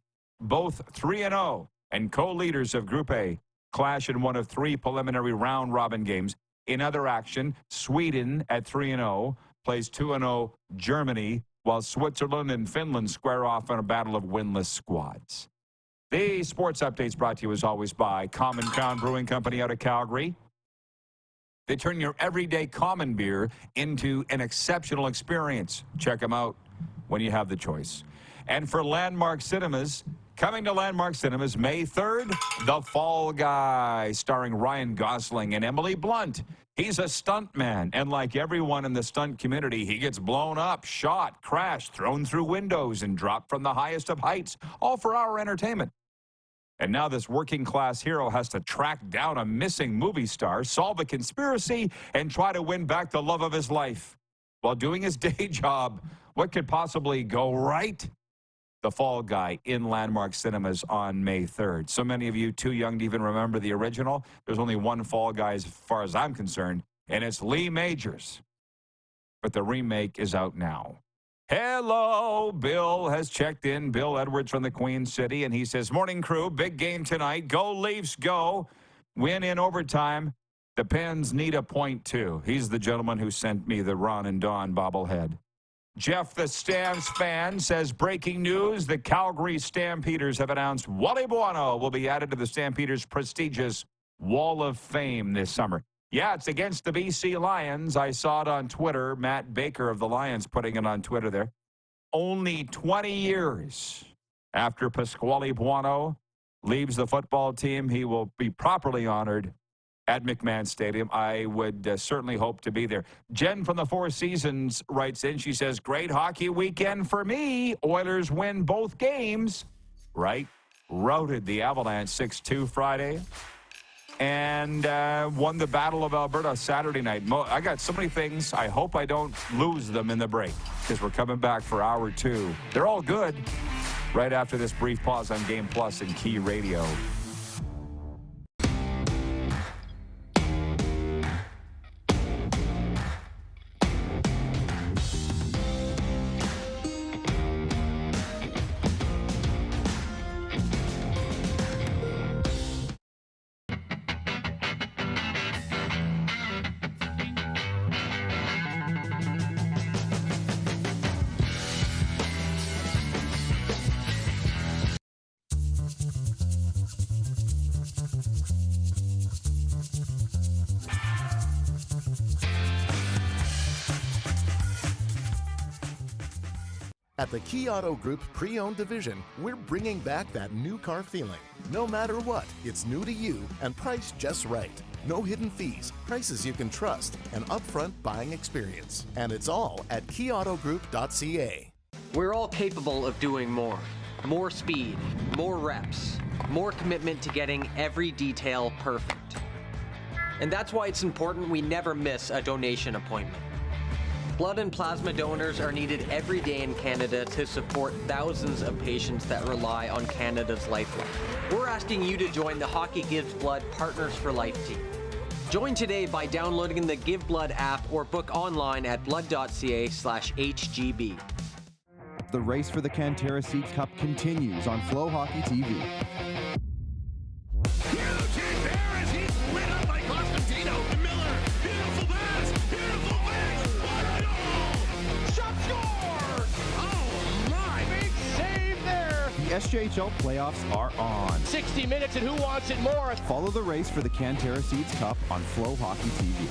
both 3-0 and co-leaders of Group A, clash in one of 3 preliminary round-robin games. In other action, Sweden at 3-0 plays 2-0 Germany, while Switzerland and Finland square off in a battle of winless squads. The sports updates brought to you as always by Common Crown Brewing Company out of Calgary. They turn your everyday common beer into an exceptional experience. Check them out when you have the choice. And for Landmark Cinemas, coming to Landmark Cinemas May 3rd, The Fall Guy, starring Ryan Gosling and Emily Blunt. He's a stuntman, and like everyone in the stunt community, he gets blown up, shot, crashed, thrown through windows, and dropped from the highest of heights, all for our entertainment. And now this working-class hero has to track down a missing movie star, solve a conspiracy, and try to win back the love of his life. While doing his day job, what could possibly go right? The Fall Guy in Landmark Cinemas on May 3rd. So many of you too young to even remember the original. There's only one Fall Guy as far as I'm concerned, and it's Lee Majors. But the remake is out now. Hello, Bill has checked in. Bill Edwards from the Queen City, and he says, morning crew, big game tonight. Go Leafs, go. Win in overtime. The Pens need a point too. He's the gentleman who sent me the Ron and Don bobblehead. Jeff, the Stamps fan, says, breaking news, the Calgary Stampeders have announced Wally Buono will be added to the Stampeders' prestigious Wall of Fame this summer. Yeah, it's against the BC Lions. I saw it on Twitter. Matt Baker of the Lions putting it on Twitter there. Only 20 years after Pasquale Buono leaves the football team, he will be properly honored at McMahon Stadium. I would certainly hope to be there. Jen from the Four Seasons writes in. She says, great hockey weekend for me. Oilers win both games. Right? Routed the Avalanche 6-2 Friday. And won the Battle of Alberta Saturday night. I got so many things. I hope I don't lose them in the break because we're coming back for hour 2. They're all good. Right after this brief pause on Game Plus and Key Radio. At the Key Auto Group Pre-Owned Division, we're bringing back that new car feeling. No matter what, it's new to you and priced just right. No hidden fees, prices you can trust, and upfront buying experience. And it's all at keyautogroup.ca. We're all capable of doing more. More speed, more reps, more commitment to getting every detail perfect. And that's why it's important we never miss a donation appointment. Blood and plasma donors are needed every day in Canada to support thousands of patients that rely on Canada's lifeline. We're asking you to join the Hockey Gives Blood Partners for Life team. Join today by downloading the Give Blood app or book online at blood.ca/HGB. The race for the Cantera Seed Cup continues on Flow Hockey TV. The SJHL playoffs are on. 60 minutes and who wants it more? Follow the race for the Cantera Seeds Cup on Flow Hockey TV.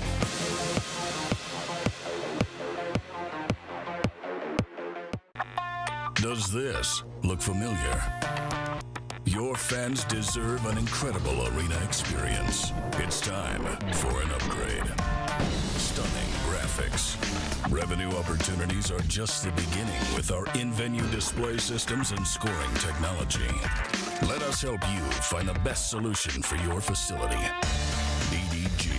Does this look familiar? Your fans deserve an incredible arena experience. It's time for an upgrade. Stunning graphics. Revenue opportunities are just the beginning with our in-venue display systems and scoring technology. Let us help you find the best solution for your facility. EDG,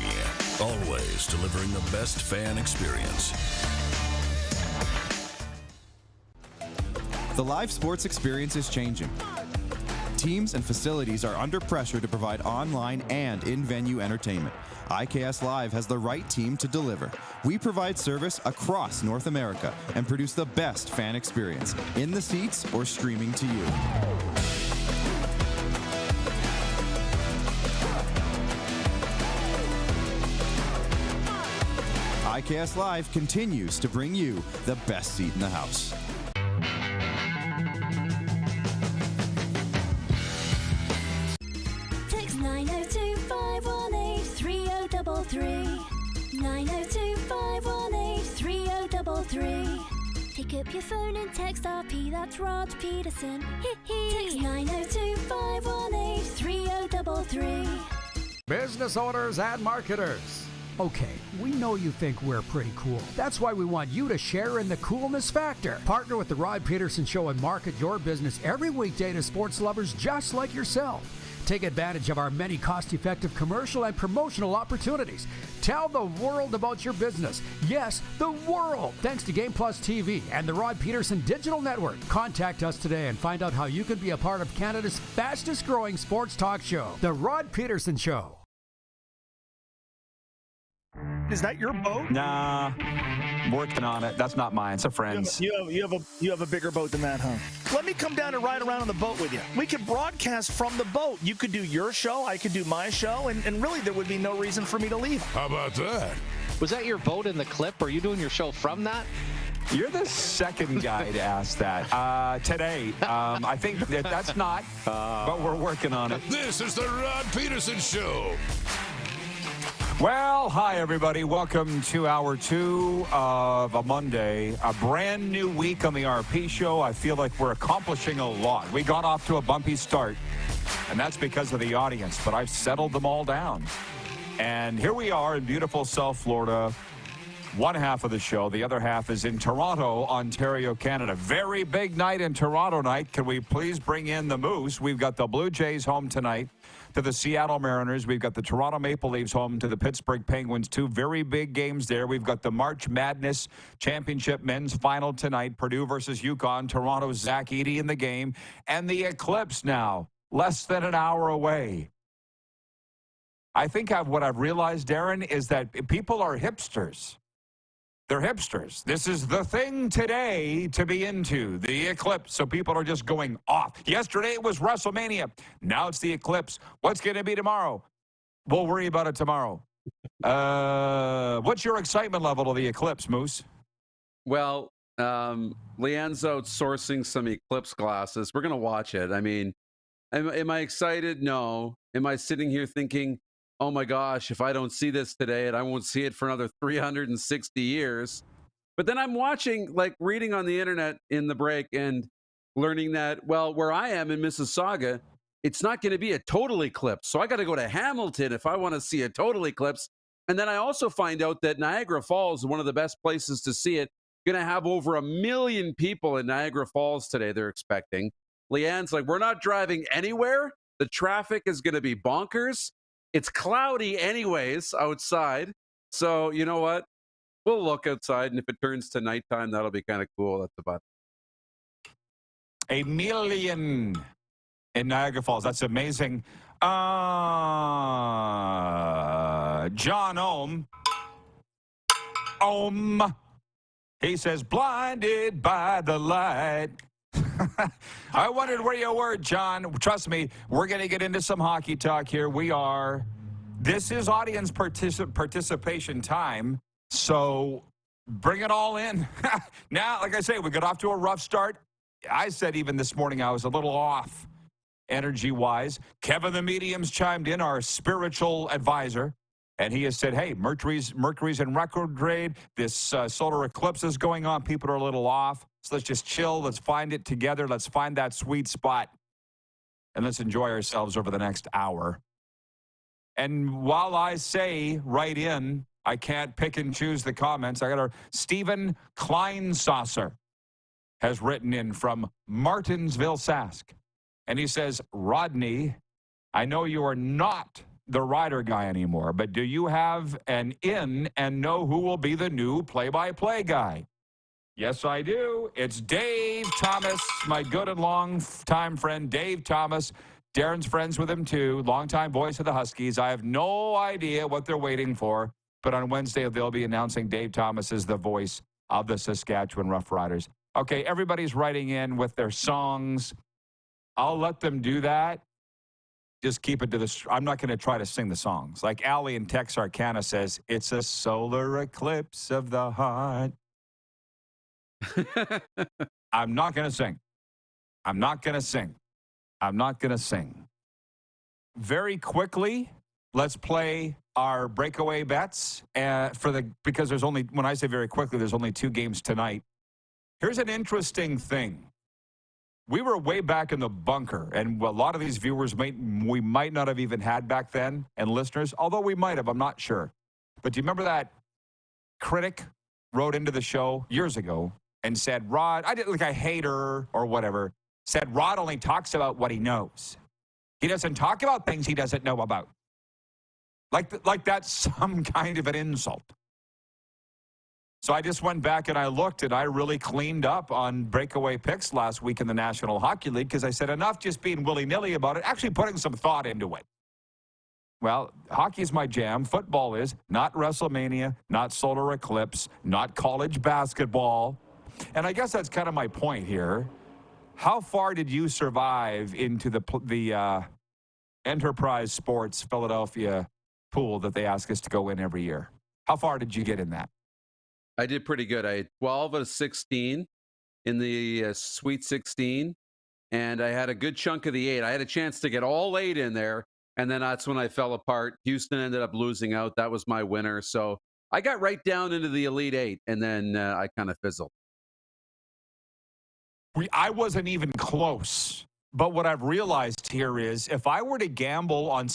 always delivering the best fan experience. The live sports experience is changing. Teams and facilities are under pressure to provide online and in-venue entertainment. IKS Live has the right team to deliver. We provide service across North America and produce the best fan experience, in the seats or streaming to you. IKS Live continues to bring you the best seat in the house. Text 902-518-3033. 902-518-3033. Pick up your phone and text RP, that's Rod Pedersen. Text 902-518-3033. Business owners and marketers. Okay, we know you think we're pretty cool. That's why we want you to share in the coolness factor. Partner with the Rod Pedersen Show and market your business every weekday to sports lovers just like yourself. Take advantage of our many cost-effective commercial and promotional opportunities. Tell the world about your business. Yes, the world. Thanks to Game Plus TV and the Rod Pedersen Digital Network. Contact us today and find out how you can be a part of Canada's fastest-growing sports talk show, The Rod Pedersen Show. Is that your boat? Nah, working on it. That's not mine. It's a friend's. You have a bigger boat than that, huh? Let me come down and ride around on the boat with you. We could broadcast from the boat. You could do your show, I could do my show, and really there would be no reason for me to leave. How about that? Was that your boat in the clip? Are you doing your show from that? You're the second guy to ask that today. I think that's not, but we're working on it. This is the Rod Pedersen Show. Well, hi, everybody. Welcome to hour 2 of a Monday, a brand new week on the RP Show. I feel like we're accomplishing a lot. We got off to a bumpy start, and that's because of the audience, but I've settled them all down. And here we are in beautiful South Florida. One half of the show. The other half is in Toronto, Ontario, Canada. Very big night in Toronto night. Can we please bring in the Moose? We've got the Blue Jays home tonight to the Seattle Mariners. We've got the Toronto Maple Leafs home to the Pittsburgh Penguins. Two very big games there. We've got the March Madness Championship men's final tonight. Purdue versus UConn. Toronto's Zach Edey in the game. And the Eclipse now, less than an hour away. I think what I've realized, Darren, is that people are hipsters. They're hipsters. This is the thing today to be into, the Eclipse. So people are just going off. Yesterday it was WrestleMania. Now it's the Eclipse. What's going to be tomorrow? We'll worry about it tomorrow. What's your excitement level to the Eclipse, Moose? Well, Leanne's outsourcing some Eclipse glasses. We're going to watch it. I mean, am I excited? No. Am I sitting here thinking, oh my gosh, if I don't see this today and I won't see it for another 360 years. But then I'm watching, reading on the internet in the break and learning that, well, where I am in Mississauga, it's not going to be a total eclipse. So I got to go to Hamilton if I want to see a total eclipse. And then I also find out that Niagara Falls is one of the best places to see it. Going to have over 1 million people in Niagara Falls today, they're expecting. Leanne's like, we're not driving anywhere. The traffic is going to be bonkers. It's cloudy anyways outside. So you know what? We'll look outside, and if it turns to nighttime, that'll be kind of cool. That's about it. 1 million in Niagara Falls. That's amazing. John Ohm. He says, blinded by the light. I wondered where you were, John. Trust me, we're going to get into some hockey talk here. We are. This is audience participation time, so bring it all in. Now, like I say, we got off to a rough start. I said even this morning I was a little off energy-wise. Kevin the Medium's chimed in, our spiritual advisor, and he has said, hey, Mercury's in retrograde. This solar eclipse is going on. People are a little off. So let's just chill. Let's find it together. Let's find that sweet spot. And let's enjoy ourselves over the next hour. And while I say write in, I can't pick and choose the comments. I got our Stephen Kleinsaucer has written in from Martinsville, Sask. And he says, Rodney, I know you are not the rider guy anymore, but do you have an in and know who will be the new play-by-play guy? Yes, I do. It's Dave Thomas, my good and long-time friend, Dave Thomas. Darren's friends with him, too. Longtime voice of the Huskies. I have no idea what they're waiting for, but on Wednesday, they'll be announcing Dave Thomas as the voice of the Saskatchewan Roughriders. Okay, everybody's writing in with their songs. I'll let them do that. Just keep it to the... I'm not going to try to sing the songs. Like Allie in Texarkana says, it's a solar eclipse of the heart. I'm not going to sing. I'm not going to sing. I'm not going to sing. Very quickly, let's play our breakaway bets because there's only, when I say very quickly, there's only 2 games tonight. Here's an interesting thing. We were way back in the bunker, and a lot of these viewers we might not have even had back then, and listeners, although we might have, I'm not sure. But do you remember that critic wrote into the show years ago and said, Rod, a hater or whatever, said Rod only talks about what he knows. He doesn't talk about things he doesn't know about. Like that's some kind of an insult. So I just went back and I looked, and I really cleaned up on breakaway picks last week in the National Hockey League because I said enough just being willy-nilly about it, actually putting some thought into it. Well, hockey's my jam. Football is not WrestleMania, not solar eclipse, not college basketball. And I guess that's kind of my point here. How far did you survive into the Enterprise Sports Philadelphia pool that they ask us to go in every year? How far did you get in that? I did pretty good. I had 12 out of 16 in the Sweet 16, and I had a good chunk of the 8. I had a chance to get all 8 in there, and then that's when I fell apart. Houston ended up losing out. That was my winner. So I got right down into the Elite 8, and then I kind of fizzled. I wasn't even close. But what I've realized here is if I were to gamble on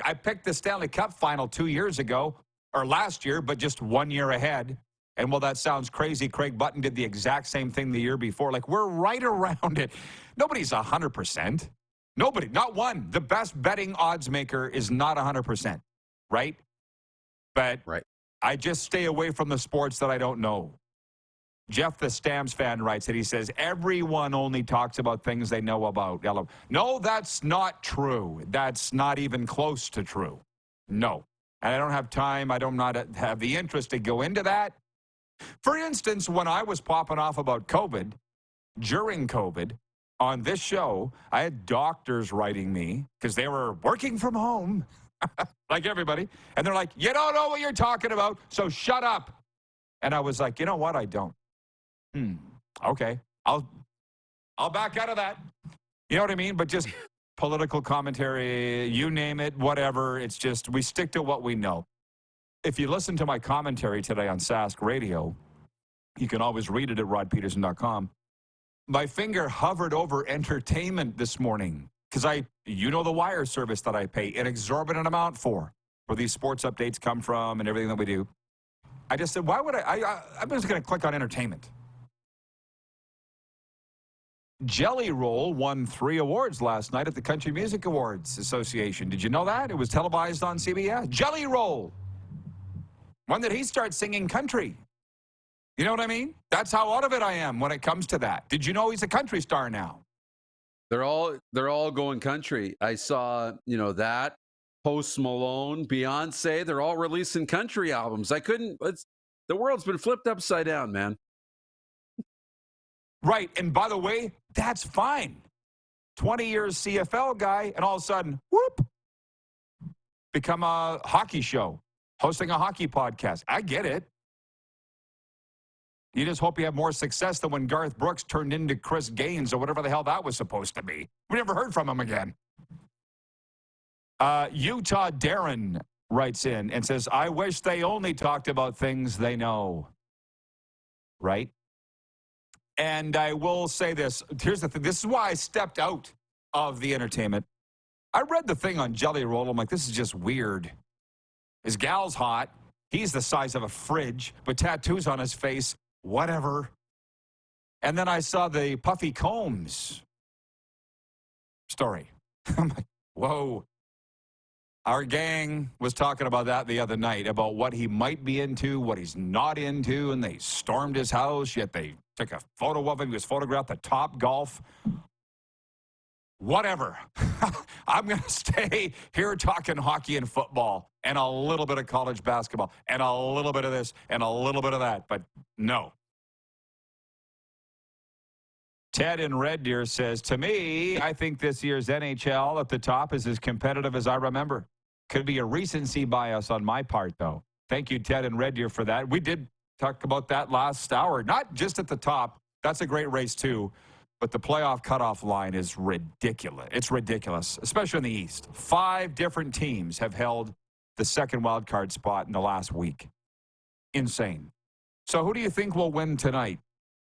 I picked the Stanley Cup final 2 years ago, or last year, but just 1 year ahead. And while that sounds crazy, Craig Button did the exact same thing the year before. Like, we're right around it. Nobody's 100%. Nobody, not one. The best betting odds maker is not 100%, right? But I just stay away from the sports that I don't know. Jeff, the Stamps fan, writes it. He says, everyone only talks about things they know about. No, that's not true. That's not even close to true. No. And I don't have time. I don't not have the interest to go into that. For instance, when I was popping off about COVID, during COVID, on this show, I had doctors writing me because they were working from home, like everybody. And they're like, you don't know what you're talking about, so shut up. And I was like, you know what? I don't. Okay. I'll back out of that. You know what I mean? But just political commentary, you name it, whatever. It's just we stick to what we know. If you listen to my commentary today on Sask Radio, you can always read it at rodpeterson.com. My finger hovered over entertainment this morning because you know the wire service that I pay an exorbitant amount for, where these sports updates come from and everything that we do. I just said, why would I'm just going to click on entertainment. Jelly Roll won 3 awards last night at the Country Music Awards Association. Did you know that? It was televised on CBS. Jelly Roll. When did he start singing country? You know what I mean? That's how out of it I am when it comes to that. Did you know he's a country star now? They're all going country. I saw, that, Post Malone, Beyonce, they're all releasing country albums. The world's been flipped upside down, man. Right, and by the way, that's fine. 20 years CFL guy, and all of a sudden, whoop, become a hockey show, hosting a hockey podcast. I get it. You just hope you have more success than when Garth Brooks turned into Chris Gaines or whatever the hell that was supposed to be. We never heard from him again. Utah Darren writes in and says, I wish they only talked about things they know. Right? And I will say this. Here's the thing. This is why I stepped out of the entertainment. I read the thing on Jelly Roll. I'm like, this is just weird. His gal's hot. He's the size of a fridge, but tattoos on his face. Whatever. And then I saw the Puffy Combs story. I'm like, whoa. Our gang was talking about that the other night, about what he might be into, what he's not into, and they stormed his house, yet they took a photo of him. He was photographed at Top Golf. Whatever. I'm going to stay here talking hockey and football and a little bit of college basketball and a little bit of this and a little bit of that, but no. Ted in Red Deer says, to me, I think this year's NHL at the top is as competitive as I remember. Could be a recency bias on my part, though. Thank you, Ted in Red Deer, for that. We did talk about that last hour, not just at the top. That's a great race, too. But the playoff cutoff line is ridiculous. It's ridiculous, especially in the East. 5 different teams have held the second wild card spot in the last week. Insane. So who do you think will win tonight?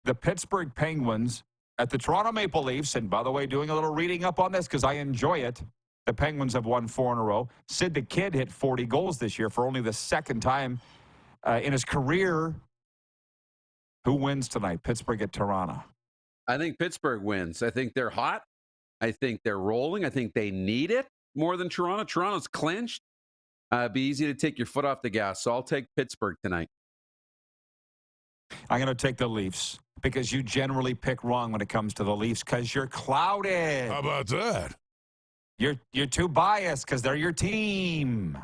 The Pittsburgh Penguins at the Toronto Maple Leafs. And by the way, doing a little reading up on this because I enjoy it. The Penguins have won 4 in a row. Sid the Kid hit 40 goals this year for only the second time in his career. Who wins tonight? Pittsburgh at Toronto. I think Pittsburgh wins. I think they're hot. I think they're rolling. I think they need it more than Toronto. Toronto's clinched. It'd be easy to take your foot off the gas. So I'll take Pittsburgh tonight. I'm going to take the Leafs because you generally pick wrong when it comes to the Leafs because you're clouded. How about that? You're too biased because they're your team.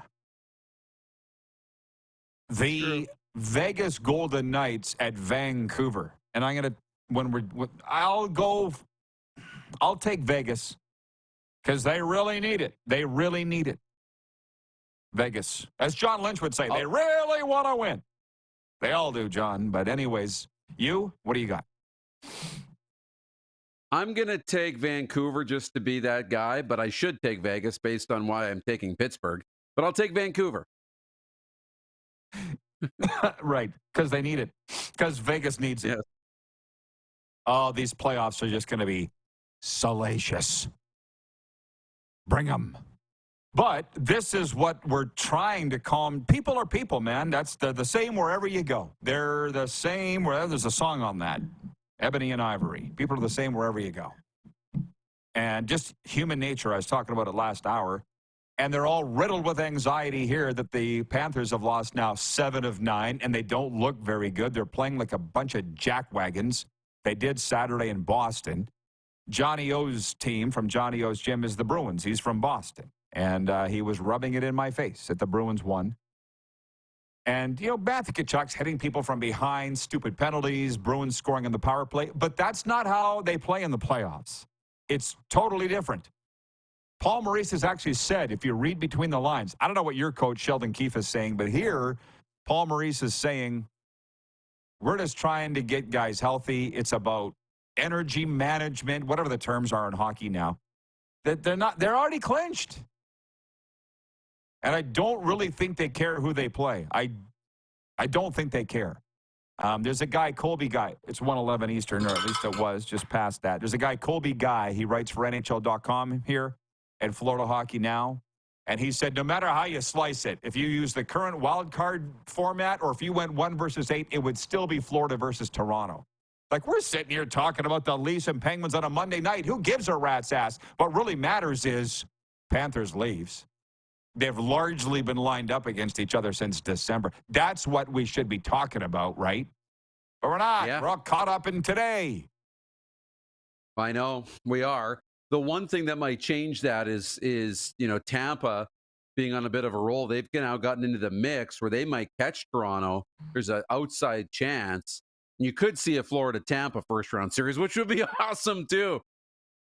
The Vegas Golden Knights at Vancouver. And I'm going to, I'll take Vegas because they really need it. They really need it. Vegas. As John Lynch would say, they really want to win. They all do, John. But anyways, what do you got? I'm going to take Vancouver just to be that guy, but I should take Vegas based on why I'm taking Pittsburgh. But I'll take Vancouver. Right, because they need it. Because Vegas needs it. Yes. Oh, these playoffs are just going to be salacious. Bring them. But this is what we're trying to calm. People are people, man. They're the same wherever you go. They're the same wherever. There's a song on that. Ebony and Ivory. People are the same wherever you go. And just human nature, I was talking about it last hour, and they're all riddled with anxiety here that the Panthers have lost now 7 of 9, and they don't look very good. They're playing like a bunch of jackwagons. They did Saturday in Boston. Johnny O's team from Johnny O's gym is the Bruins. He's from Boston. And he was rubbing it in my face that the Bruins won. And, Matthew Tkachuk's hitting people from behind, stupid penalties, Bruins scoring on the power play. But that's not how they play in the playoffs. It's totally different. Paul Maurice has actually said, if you read between the lines, I don't know what your coach, Sheldon Keefe, is saying, but here, Paul Maurice is saying, we're just trying to get guys healthy. It's about energy management, whatever the terms are in hockey now. They're already clinched. And I don't really think they care who they play. I don't think they care. There's a guy, Colby Guy. It's 1:11 Eastern, or at least it was, just past that. There's a guy, Colby Guy. He writes for NHL.com here at Florida Hockey Now. And he said, no matter how you slice it, if you use the current wild card format or if you went 1 versus 8, it would still be Florida versus Toronto. Like, we're sitting here talking about the Leafs and Penguins on a Monday night. Who gives a rat's ass? What really matters is Panthers-Leafs. They've largely been lined up against each other since December. That's what we should be talking about, right? But we're not. Yeah. We're all caught up in today. I know we are. The one thing that might change that is Tampa being on a bit of a roll. They've now gotten into the mix where they might catch Toronto. There's an outside chance. You could see a Florida-Tampa first-round series, which would be awesome too.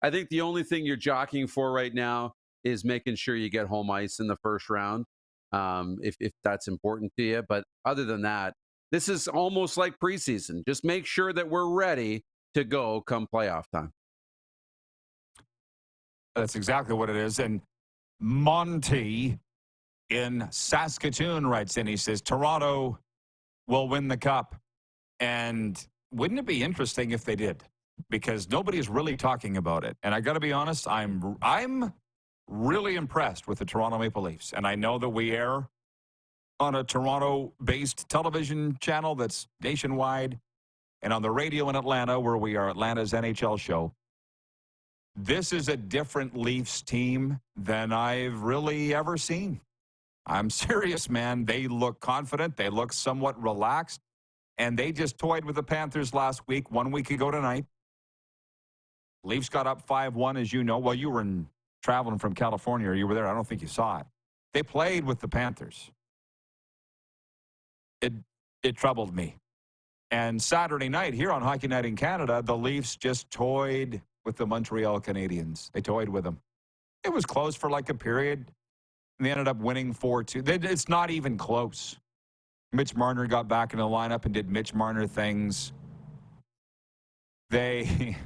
I think the only thing you're jockeying for right now is making sure you get home ice in the first round, if that's important to you. But other than that, this is almost like preseason. Just make sure that we're ready to go come playoff time. That's exactly what it is. And Monty in Saskatoon writes in, he says, Toronto will win the cup. And wouldn't it be interesting if they did? Because nobody's really talking about it. And I got to be honest, I'm really impressed with the Toronto Maple Leafs. And I know that we air on a Toronto-based television channel that's nationwide and on the radio in Atlanta, where we are Atlanta's NHL show. This is a different Leafs team than I've really ever seen. I'm serious, man. They look confident. They look somewhat relaxed. And they just toyed with the Panthers last week, 1 week ago tonight. Leafs got up 5-1, as you know. Well, you were traveling from California, or you were there. I don't think you saw it. They played with the Panthers. It troubled me. And Saturday night here on Hockey Night in Canada, the Leafs just toyed with the Montreal Canadiens. They toyed with them. It was close for like a period. And they ended up winning 4-2. It's not even close. Mitch Marner got back in the lineup and did Mitch Marner things. They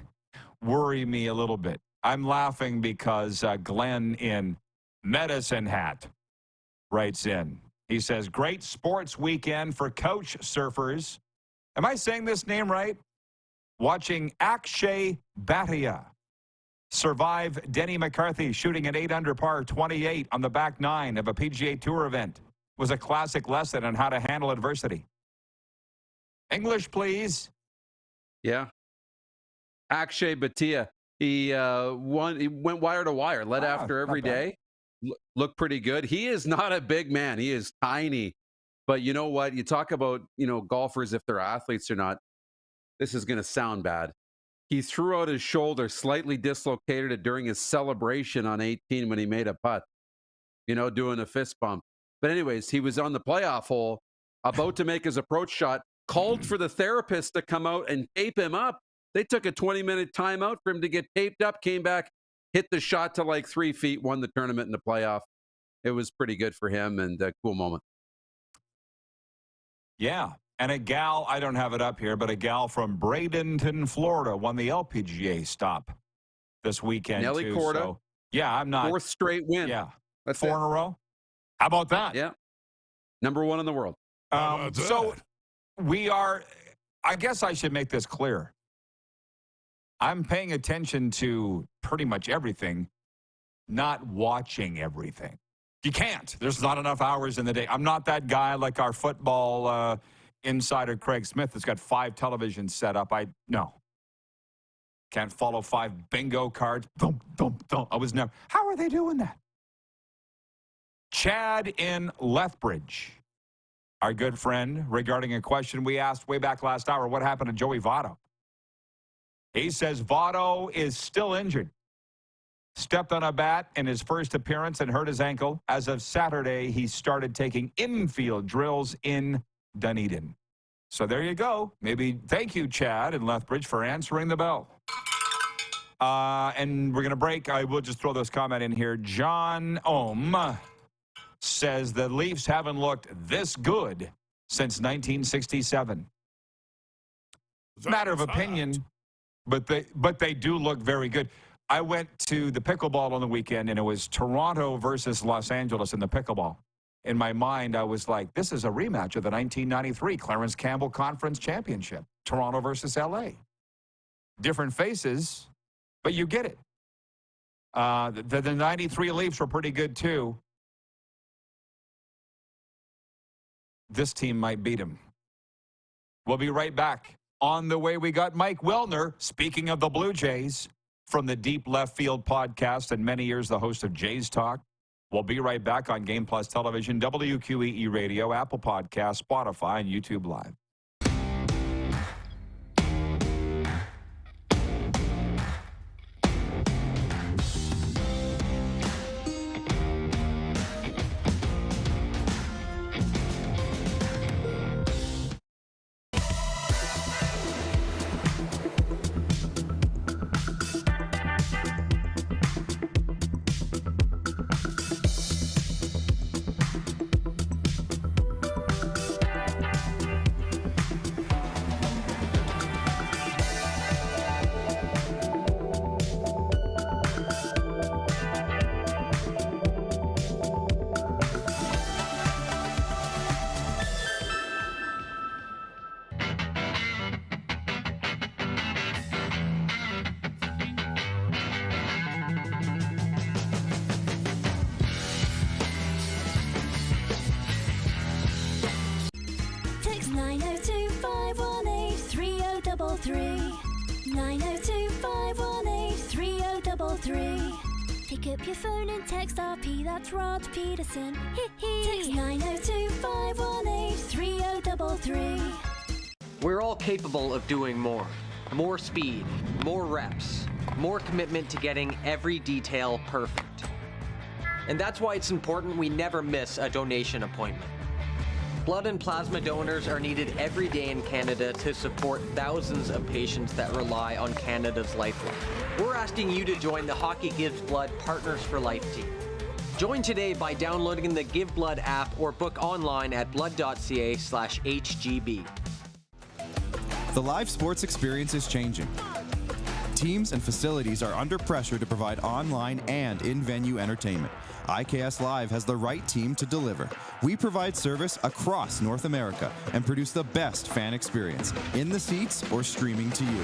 worry me a little bit. I'm laughing because Glenn in Medicine Hat writes in. He says, great sports weekend for couch surfers. Am I saying this name right? Watching Akshay Bhatia survive Denny McCarthy shooting an 8-under par 28 on the back nine of a PGA Tour event was a classic lesson on how to handle adversity. English, please. Yeah. Akshay Bhatia. He went wire to wire, led after every day. Looked pretty good. He is not a big man. He is tiny. But you know what? You talk about, golfers, if they're athletes or not. This is going to sound bad. He threw out his shoulder, slightly dislocated it during his celebration on 18 when he made a putt, doing a fist bump. But anyways, he was on the playoff hole, about to make his approach shot, called for the therapist to come out and tape him up. They took a 20-minute timeout for him to get taped up, came back, hit the shot to like 3 feet, won the tournament in the playoff. It was pretty good for him and a cool moment. Yeah. And a gal, I don't have it up here, but a gal from Bradenton, Florida, won the LPGA stop this weekend. Nelly too. Corda. So, yeah, I'm not. 4th straight win. Yeah. That's 4 in a row. How about that? Yeah. Number 1 in the world. So we are, I guess I should make this clear. I'm paying attention to pretty much everything, not watching everything. You can't. There's not enough hours in the day. I'm not that guy like our football insider Craig Smith that's got 5 televisions set up. No. Can't follow 5 bingo cards. Boom, boom, boom. I was never. How are they doing that? Chad in Lethbridge, our good friend, regarding a question we asked way back last hour, what happened to Joey Votto? He says Votto is still injured. Stepped on a bat in his first appearance and hurt his ankle. As of Saturday, he started taking infield drills in Dunedin. So there you go. Maybe thank you, Chad in Lethbridge, for answering the bell. And we're going to break. I will just throw this comment in here. John Ohm says the Leafs haven't looked this good since 1967. Matter of opinion, but they do look very good. I went to the pickleball on the weekend, and it was Toronto versus Los Angeles in the pickleball. In my mind, I was like, this is a rematch of the 1993 Clarence Campbell Conference Championship. Toronto versus L.A. Different faces, but you get it. The 93 Leafs were pretty good, too. This team might beat them. We'll be right back. On the way, we got Mike Wilner, speaking of the Blue Jays, from the Deep Left Field podcast, and many years the host of Jays Talk. We'll be right back on Game Plus Television, WQEE Radio, Apple Podcasts, Spotify, and YouTube Live. Text 902-518-3033. 902-518-3033. 3033. Pick up your phone and text RP, that's Rod Pedersen. Text 902-518-3033. We're all capable of doing more. More speed, more reps, more commitment to getting every detail perfect. And that's why it's important we never miss a donation appointment. Blood and plasma donors are needed every day in Canada to support thousands of patients that rely on Canada's lifeline. We're asking you to join the Hockey Gives Blood Partners for Life team. Join today by downloading the Give Blood app or book online at blood.ca/HGB. The live sports experience is changing. Teams and facilities are under pressure to provide online and in-venue entertainment. IKS Live has the right team to deliver. We provide service across North America and produce the best fan experience, in the seats or streaming to you.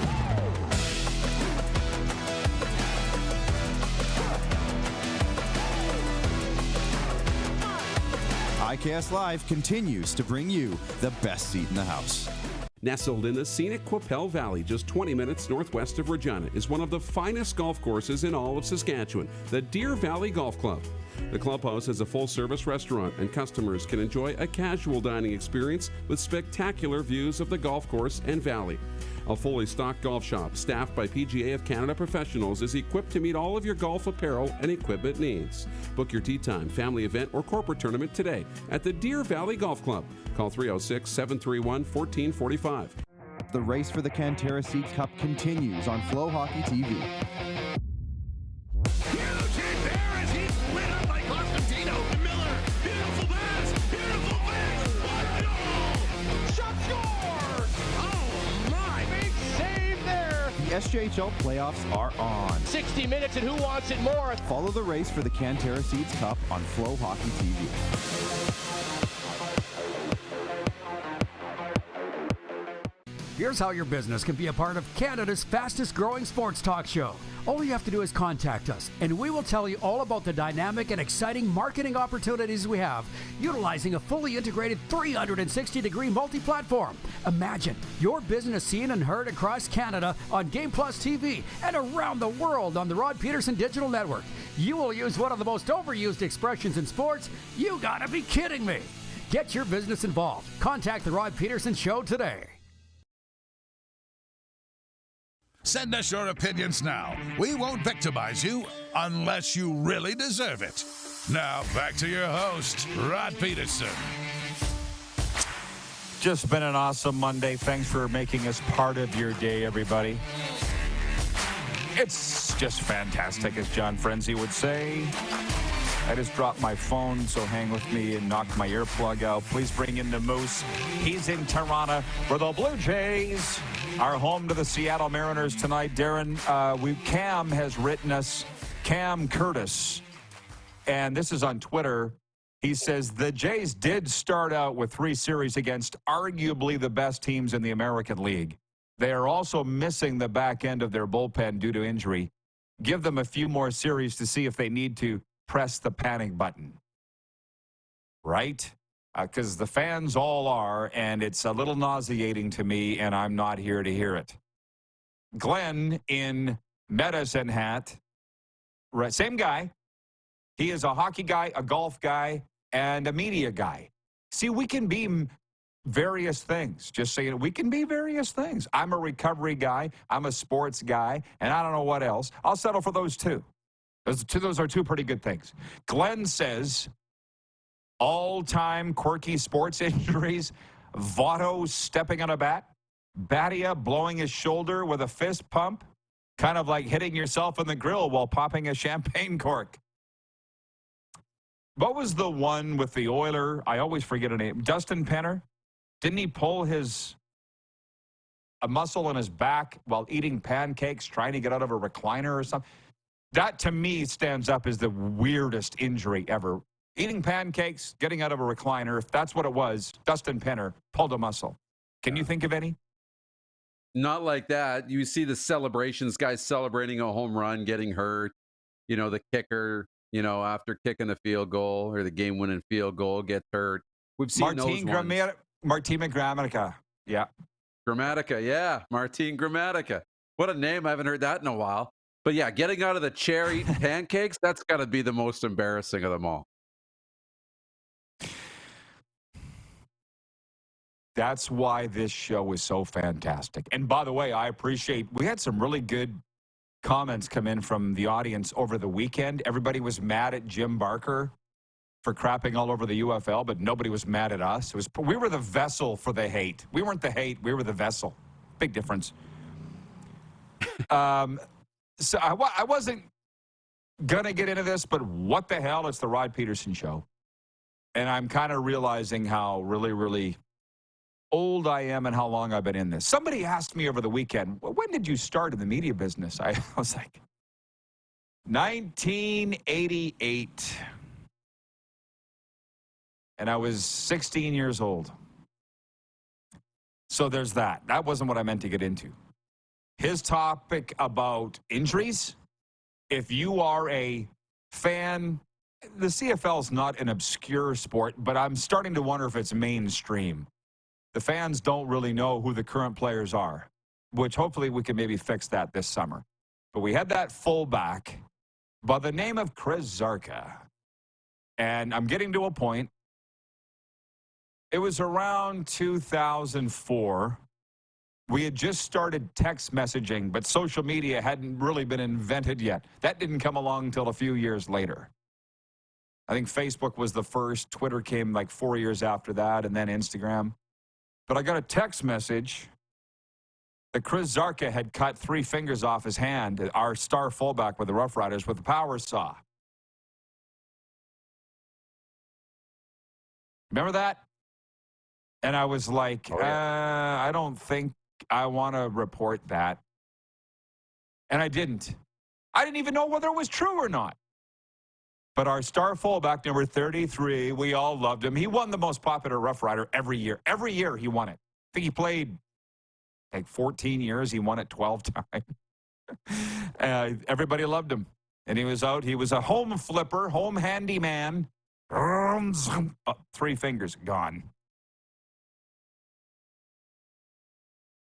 IKS Live continues to bring you the best seat in the house. Nestled in the scenic Qu'Appelle Valley, just 20 minutes northwest of Regina, is one of the finest golf courses in all of Saskatchewan, the Deer Valley Golf Club. The clubhouse has a full-service restaurant, and customers can enjoy a casual dining experience with spectacular views of the golf course and valley. A fully stocked golf shop, staffed by PGA of Canada professionals, is equipped to meet all of your golf apparel and equipment needs. Book your tee time, family event, or corporate tournament today at the Deer Valley Golf Club. Call 306-731-1445. The race for the Cantera Seats Cup continues on Flow Hockey TV. The SJHL playoffs are on. 60 minutes and who wants it more? Follow the race for the Cantera Seats Cup on Flow Hockey TV. Here's how your business can be a part of Canada's fastest growing sports talk show. All you have to do is contact us, and we will tell you all about the dynamic and exciting marketing opportunities we have, utilizing a fully integrated 360-degree multi-platform. Imagine your business seen and heard across Canada on Game Plus TV and around the world on the Rod Pedersen Digital Network. You will use one of the most overused expressions in sports. You gotta be kidding me. Get your business involved. Contact the Rod Pedersen Show today. Send us your opinions now. We won't victimize you unless you really deserve it. Now, back to your host, Rod Pedersen. Just been an awesome Monday. Thanks for making us part of your day, everybody. It's just fantastic, as John Frenzy would say. I just dropped my phone, so hang with me and knock my earplug out. Please bring in the Moose. He's in Toronto for the Blue Jays are home to the Seattle Mariners tonight. Darren, Cam has written us, Cam Curtis, and this is on Twitter. He says, the Jays did start out with 3 series against arguably the best teams in the American League. They are also missing the back end of their bullpen due to injury. Give them a few more series to see if they need to press the panic button. Right? Because the fans all are, and it's a little nauseating to me, and I'm not here to hear it. Glenn in Medicine Hat, right, same guy. He is a hockey guy, a golf guy, and a media guy. See, we can be various things. Just saying, we can be various things. I'm a recovery guy. I'm a sports guy, and I don't know what else. I'll settle for those two. Those are 2 pretty good things. Glenn says, all-time quirky sports injuries, Votto stepping on a bat, Batia blowing his shoulder with a fist pump, kind of like hitting yourself in the grill while popping a champagne cork. What was the one with the Oiler? I always forget her name. Dustin Penner? Didn't he pull a muscle in his back while eating pancakes, trying to get out of a recliner or something? That, to me, stands up as the weirdest injury ever. Eating pancakes, getting out of a recliner, if that's what it was, Dustin Penner pulled a muscle. Can you think of any? Not like that. You see the celebrations, guys celebrating a home run, getting hurt. You know, the kicker, after kicking the field goal or the game-winning field goal, gets hurt. We've seen Martin Gramatica. Yeah. Gramatica, yeah. Martin Gramatica. What a name. I haven't heard that in a while. But yeah, getting out of the chair eating pancakes, that's got to be the most embarrassing of them all. That's why this show is so fantastic. And by the way, I appreciate, we had some really good comments come in from the audience over the weekend. Everybody was mad at Jim Barker for crapping all over the UFL, but nobody was mad at us. We were the vessel for the hate. We weren't the hate. We were the vessel. Big difference. So I wasn't going to get into this, but what the hell? It's the Rod Pedersen Show. And I'm kind of realizing how really, really old I am and how long I've been in this. Somebody asked me over the weekend, well, when did you start in the media business? I was like, 1988. And I was 16 years old. So there's that. That wasn't what I meant to get into. His topic about injuries, if you are a fan, the CFL is not an obscure sport, but I'm starting to wonder if it's mainstream. The fans don't really know who the current players are, which hopefully we can maybe fix that this summer. But we had that fullback by the name of Chris Zarka. And I'm getting to a point. It was around 2004. We had just started text messaging, but social media hadn't really been invented yet. That didn't come along until a few years later. I think Facebook was the first. Twitter came like 4 years after that, and then Instagram. But I got a text message that Chris Zarka had cut 3 fingers off his hand, our star fullback with the Rough Riders, with a power saw. Remember that? And I was like, I don't think I want to report that. And I didn't. I didn't even know whether it was true or not. But our star fullback, number 33, we all loved him. He won the most popular Rough Rider every year. Every year he won it. I think he played like 14 years. He won it 12 times. Everybody loved him. And he was out. He was a home flipper, home handyman. 3 fingers gone.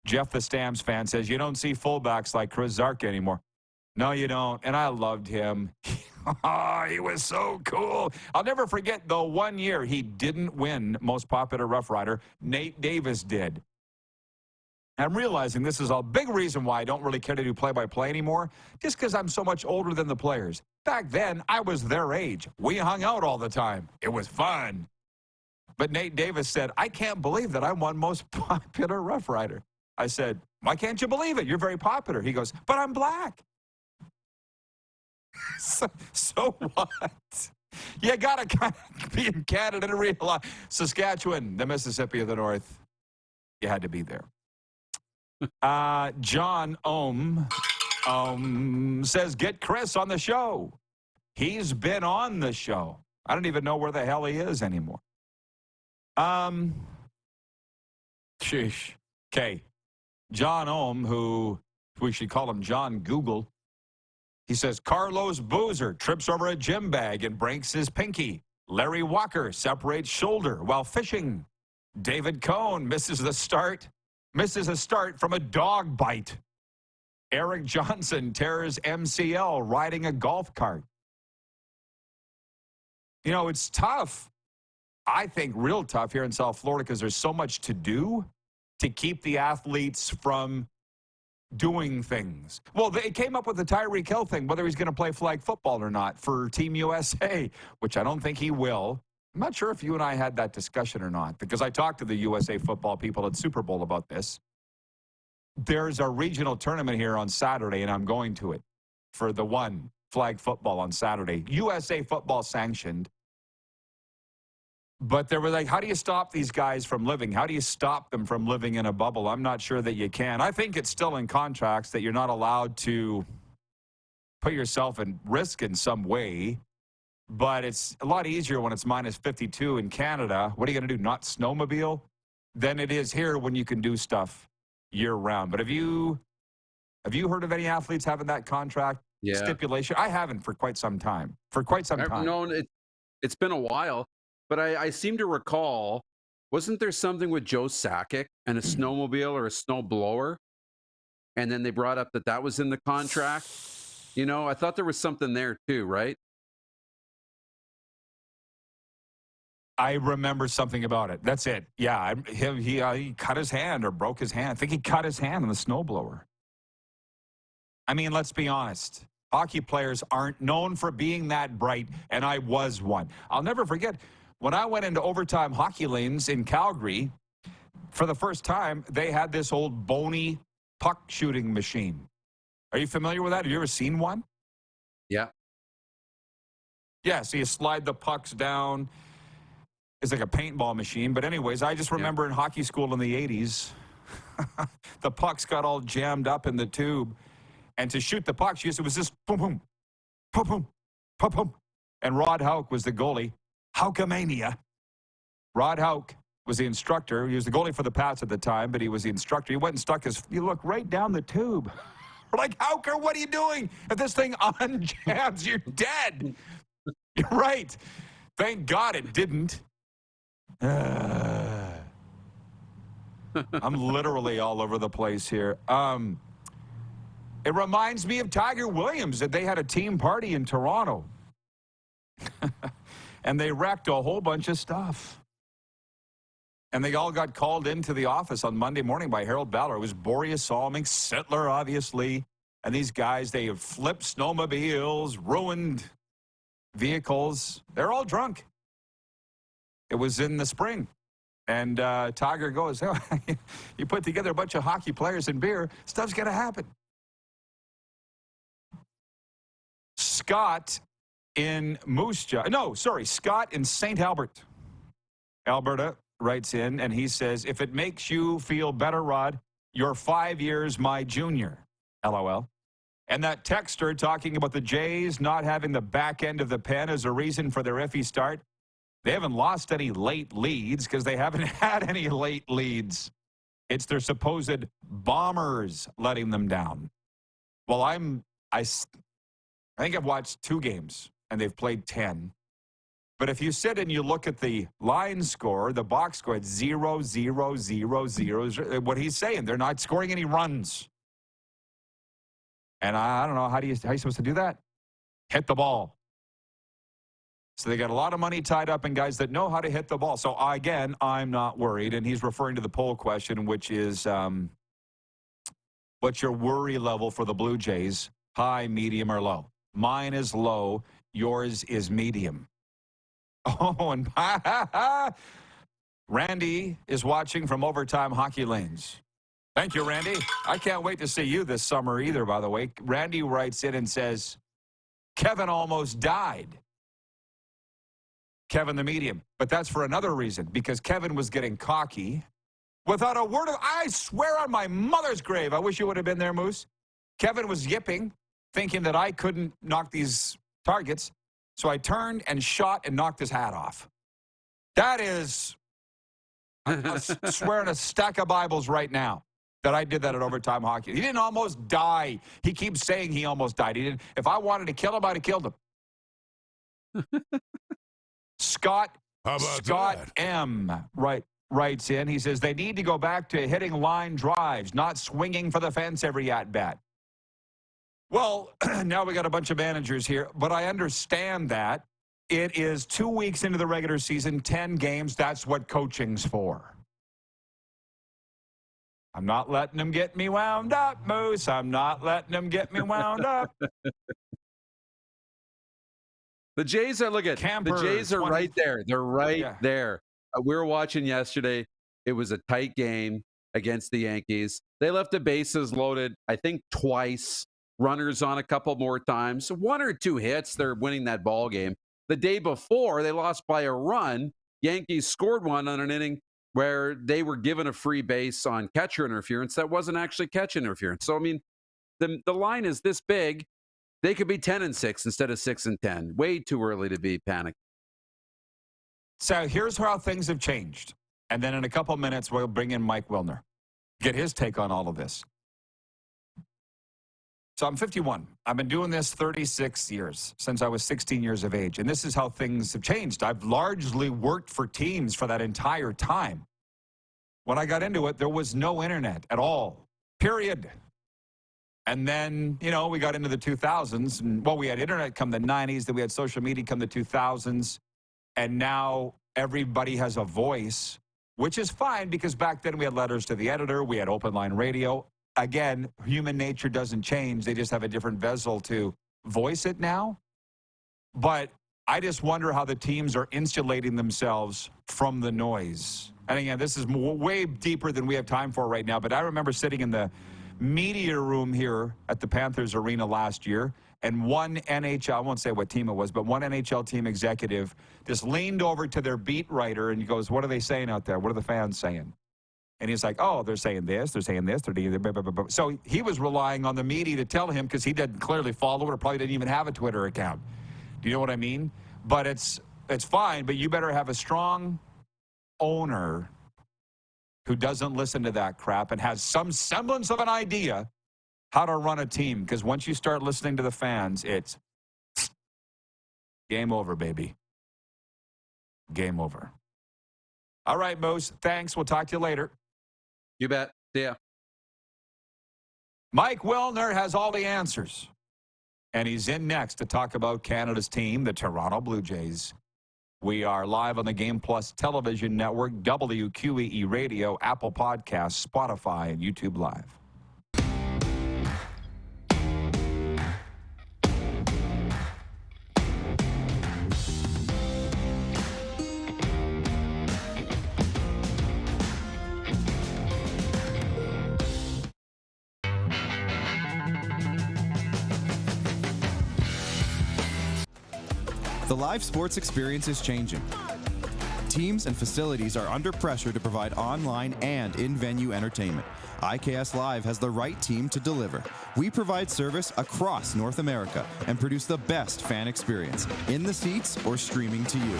Jeff the Stamps fan says, you don't see fullbacks like Chris Zarka anymore. No, you don't. And I loved him. He was so cool. I'll never forget, though, 1 year he didn't win most popular Rough Rider. Nate Davis did. I'm realizing this is a big reason why I don't really care to do play-by-play anymore, just because I'm so much older than the players. Back then, I was their age. We hung out all the time. It was fun. But Nate Davis said, I can't believe that I won most popular Rough Rider. I said, why can't you believe it? You're very popular. He goes, but I'm black. So what? You got to kind of be in Canada to realize. Saskatchewan, the Mississippi of the North. You had to be there. John Ohm says, get Chris on the show. He's been on the show. I don't even know where the hell he is anymore. Sheesh. Okay. John Ohm, who we should call him John Google, he says, Carlos Boozer trips over a gym bag and breaks his pinky. Larry Walker separates shoulder while fishing. David Cohn misses a start from a dog bite. Eric Johnson tears MCL riding a golf cart. You know, it's tough. I think real tough here in South Florida because there's so much to do to keep the athletes from doing things. Well, they came up with the Tyreek Hill thing, whether he's going to play flag football or not for Team USA, which I don't think he will. I'm not sure if you and I had that discussion or not, because I talked to the USA football people at Super Bowl about this. There's a regional tournament here on Saturday, and I'm going to it for the one flag football on Saturday. USA football sanctioned. But they were like, how do you stop these guys from living? How do you stop them from living in a bubble? I'm not sure that you can. I think it's still in contracts that you're not allowed to put yourself in risk in some way. But it's a lot easier when it's minus 52 in Canada. What are you going to do, not snowmobile? Than it is here when you can do stuff year-round. But have you heard of any athletes having that contract stipulation? I haven't for quite some time. I've known it's been a while. But I seem to recall, wasn't there something with Joe Sakic and a snowmobile or a snowblower? And then they brought up that was in the contract. You know, I thought there was something there too, right? I remember something about it. That's it. Yeah, he cut his hand or broke his hand. I think he cut his hand on the snowblower. I mean, let's be honest. Hockey players aren't known for being that bright, and I was one. I'll never forget when I went into overtime hockey lanes in Calgary. For the first time, they had this old bony puck shooting machine. Are you familiar with that? Have you ever seen one? Yeah. Yeah, so you slide the pucks down. It's like a paintball machine. But anyways, I just remember in hockey school in the 80s, the pucks got all jammed up in the tube. And to shoot the pucks, it was just boom, boom, boom, boom, boom, boom. And Rod Hauk was the goalie. Haukamania. Rod Hauk was the instructor. He was the goalie for the Pats at the time, but he was the instructor. He went and stuck you look right down the tube. We're like, Hauker, what are you doing? If this thing unjams, you're dead. You're right. Thank God it didn't. I'm literally all over the place here. It reminds me of Tiger Williams that they had a team party in Toronto. And they wrecked a whole bunch of stuff. And they all got called into the office on Monday morning by Harold Ballard. It was Boreas Solming, Sittler, obviously. And these guys, they flipped snowmobiles, ruined vehicles. They're all drunk. It was in the spring. And Tiger goes, oh, you put together a bunch of hockey players and beer, stuff's going to happen. Scott in Scott in St. Albert, Alberta, writes in, and he says, if it makes you feel better, Rod, you're 5 years my junior. LOL. And that texter talking about the Jays not having the back end of the pen as a reason for their iffy start. They haven't lost any late leads because they haven't had any late leads. It's their supposed bombers letting them down. Well, I think I've watched 2 games, and they've played 10. But if you sit and you look at the line score, the box score, it's 0, 0, 0, 0. What he's saying, they're not scoring any runs. And I don't know, how are you supposed to do that? Hit the ball. So they got a lot of money tied up in guys that know how to hit the ball. So again, I'm not worried. And he's referring to the poll question, which is, what's your worry level for the Blue Jays? High, medium, or low? Mine is low. Yours is medium. Oh, and Randy is watching from Overtime Hockey Lanes. Thank you, Randy. I can't wait to see you this summer either, by the way. Randy writes in and says, Kevin almost died. Kevin the medium. But that's for another reason, because Kevin was getting cocky without a word of, I swear on my mother's grave, I wish you would have been there, Moose. Kevin was yipping, thinking that I couldn't knock these targets. So I turned and shot and knocked his hat off. That is, I'm swearing a stack of Bibles right now that I did that at Overtime Hockey. He didn't almost die. He keeps saying he almost died. He didn't. If I wanted to kill him, I'd have killed him. Scott M. writes in. He says, they need to go back to hitting line drives, not swinging for the fence every at-bat. Well, now we got a bunch of managers here, but I understand that. It is 2 weeks into the regular season, 10 games. That's what coaching's for. I'm not letting them get me wound up, Moose. I'm not letting them get me wound up. The Jays are, the Jays are right there. They're right there. We were watching yesterday. It was a tight game against the Yankees. They left the bases loaded, I think, twice. Runners on a couple more times. 1 or 2 hits, they're winning that ball game. The day before, they lost by a run. Yankees scored one on an inning where they were given a free base on catcher interference that wasn't actually catch interference. So, I mean, the line is this big. They could be 10-6 instead of 6-10. Way too early to be panicked. So here's how things have changed. And then in a couple minutes, we'll bring in Mike Wilner. Get his take on all of this. So I'm 51. I've been doing this 36 years, since I was 16 years of age. And this is how things have changed. I've largely worked for teams for that entire time. When I got into it, there was no internet at all, period. And then, you know, we got into the 2000s. And, well, we had internet come the 90s. Then we had social media come the 2000s. And now everybody has a voice, which is fine because back then we had letters to the editor. We had open line radio. Again, human nature doesn't change. They just have a different vessel to voice it now. But I just wonder how the teams are insulating themselves from the noise. And again, this is way deeper than we have time for right now. But I remember sitting in the media room here at the Panthers Arena last year, and one NHL, I won't say what team it was, but one NHL team executive just leaned over to their beat writer and he goes, "What are they saying out there? What are the fans saying?" And he's like, "Oh, they're saying this, they're saying this, they're doing blah, blah, blah, blah." So he was relying on the media to tell him because he didn't clearly follow it or probably didn't even have a Twitter account. Do you know what I mean? But it's fine, but you better have a strong owner who doesn't listen to that crap and has some semblance of an idea how to run a team. Because once you start listening to the fans, it's game over, baby. Game over. All right, Moose. Thanks. We'll talk to you later. You bet. See ya. Mike Wilner has all the answers. And he's in next to talk about Canada's team, the Toronto Blue Jays. We are live on the Game Plus television network, WQEE Radio, Apple Podcasts, Spotify, and YouTube Live. The live sports experience is changing. Teams and facilities are under pressure to provide online and in-venue entertainment. IKS Live has the right team to deliver. We provide service across North America and produce the best fan experience, in the seats or streaming to you.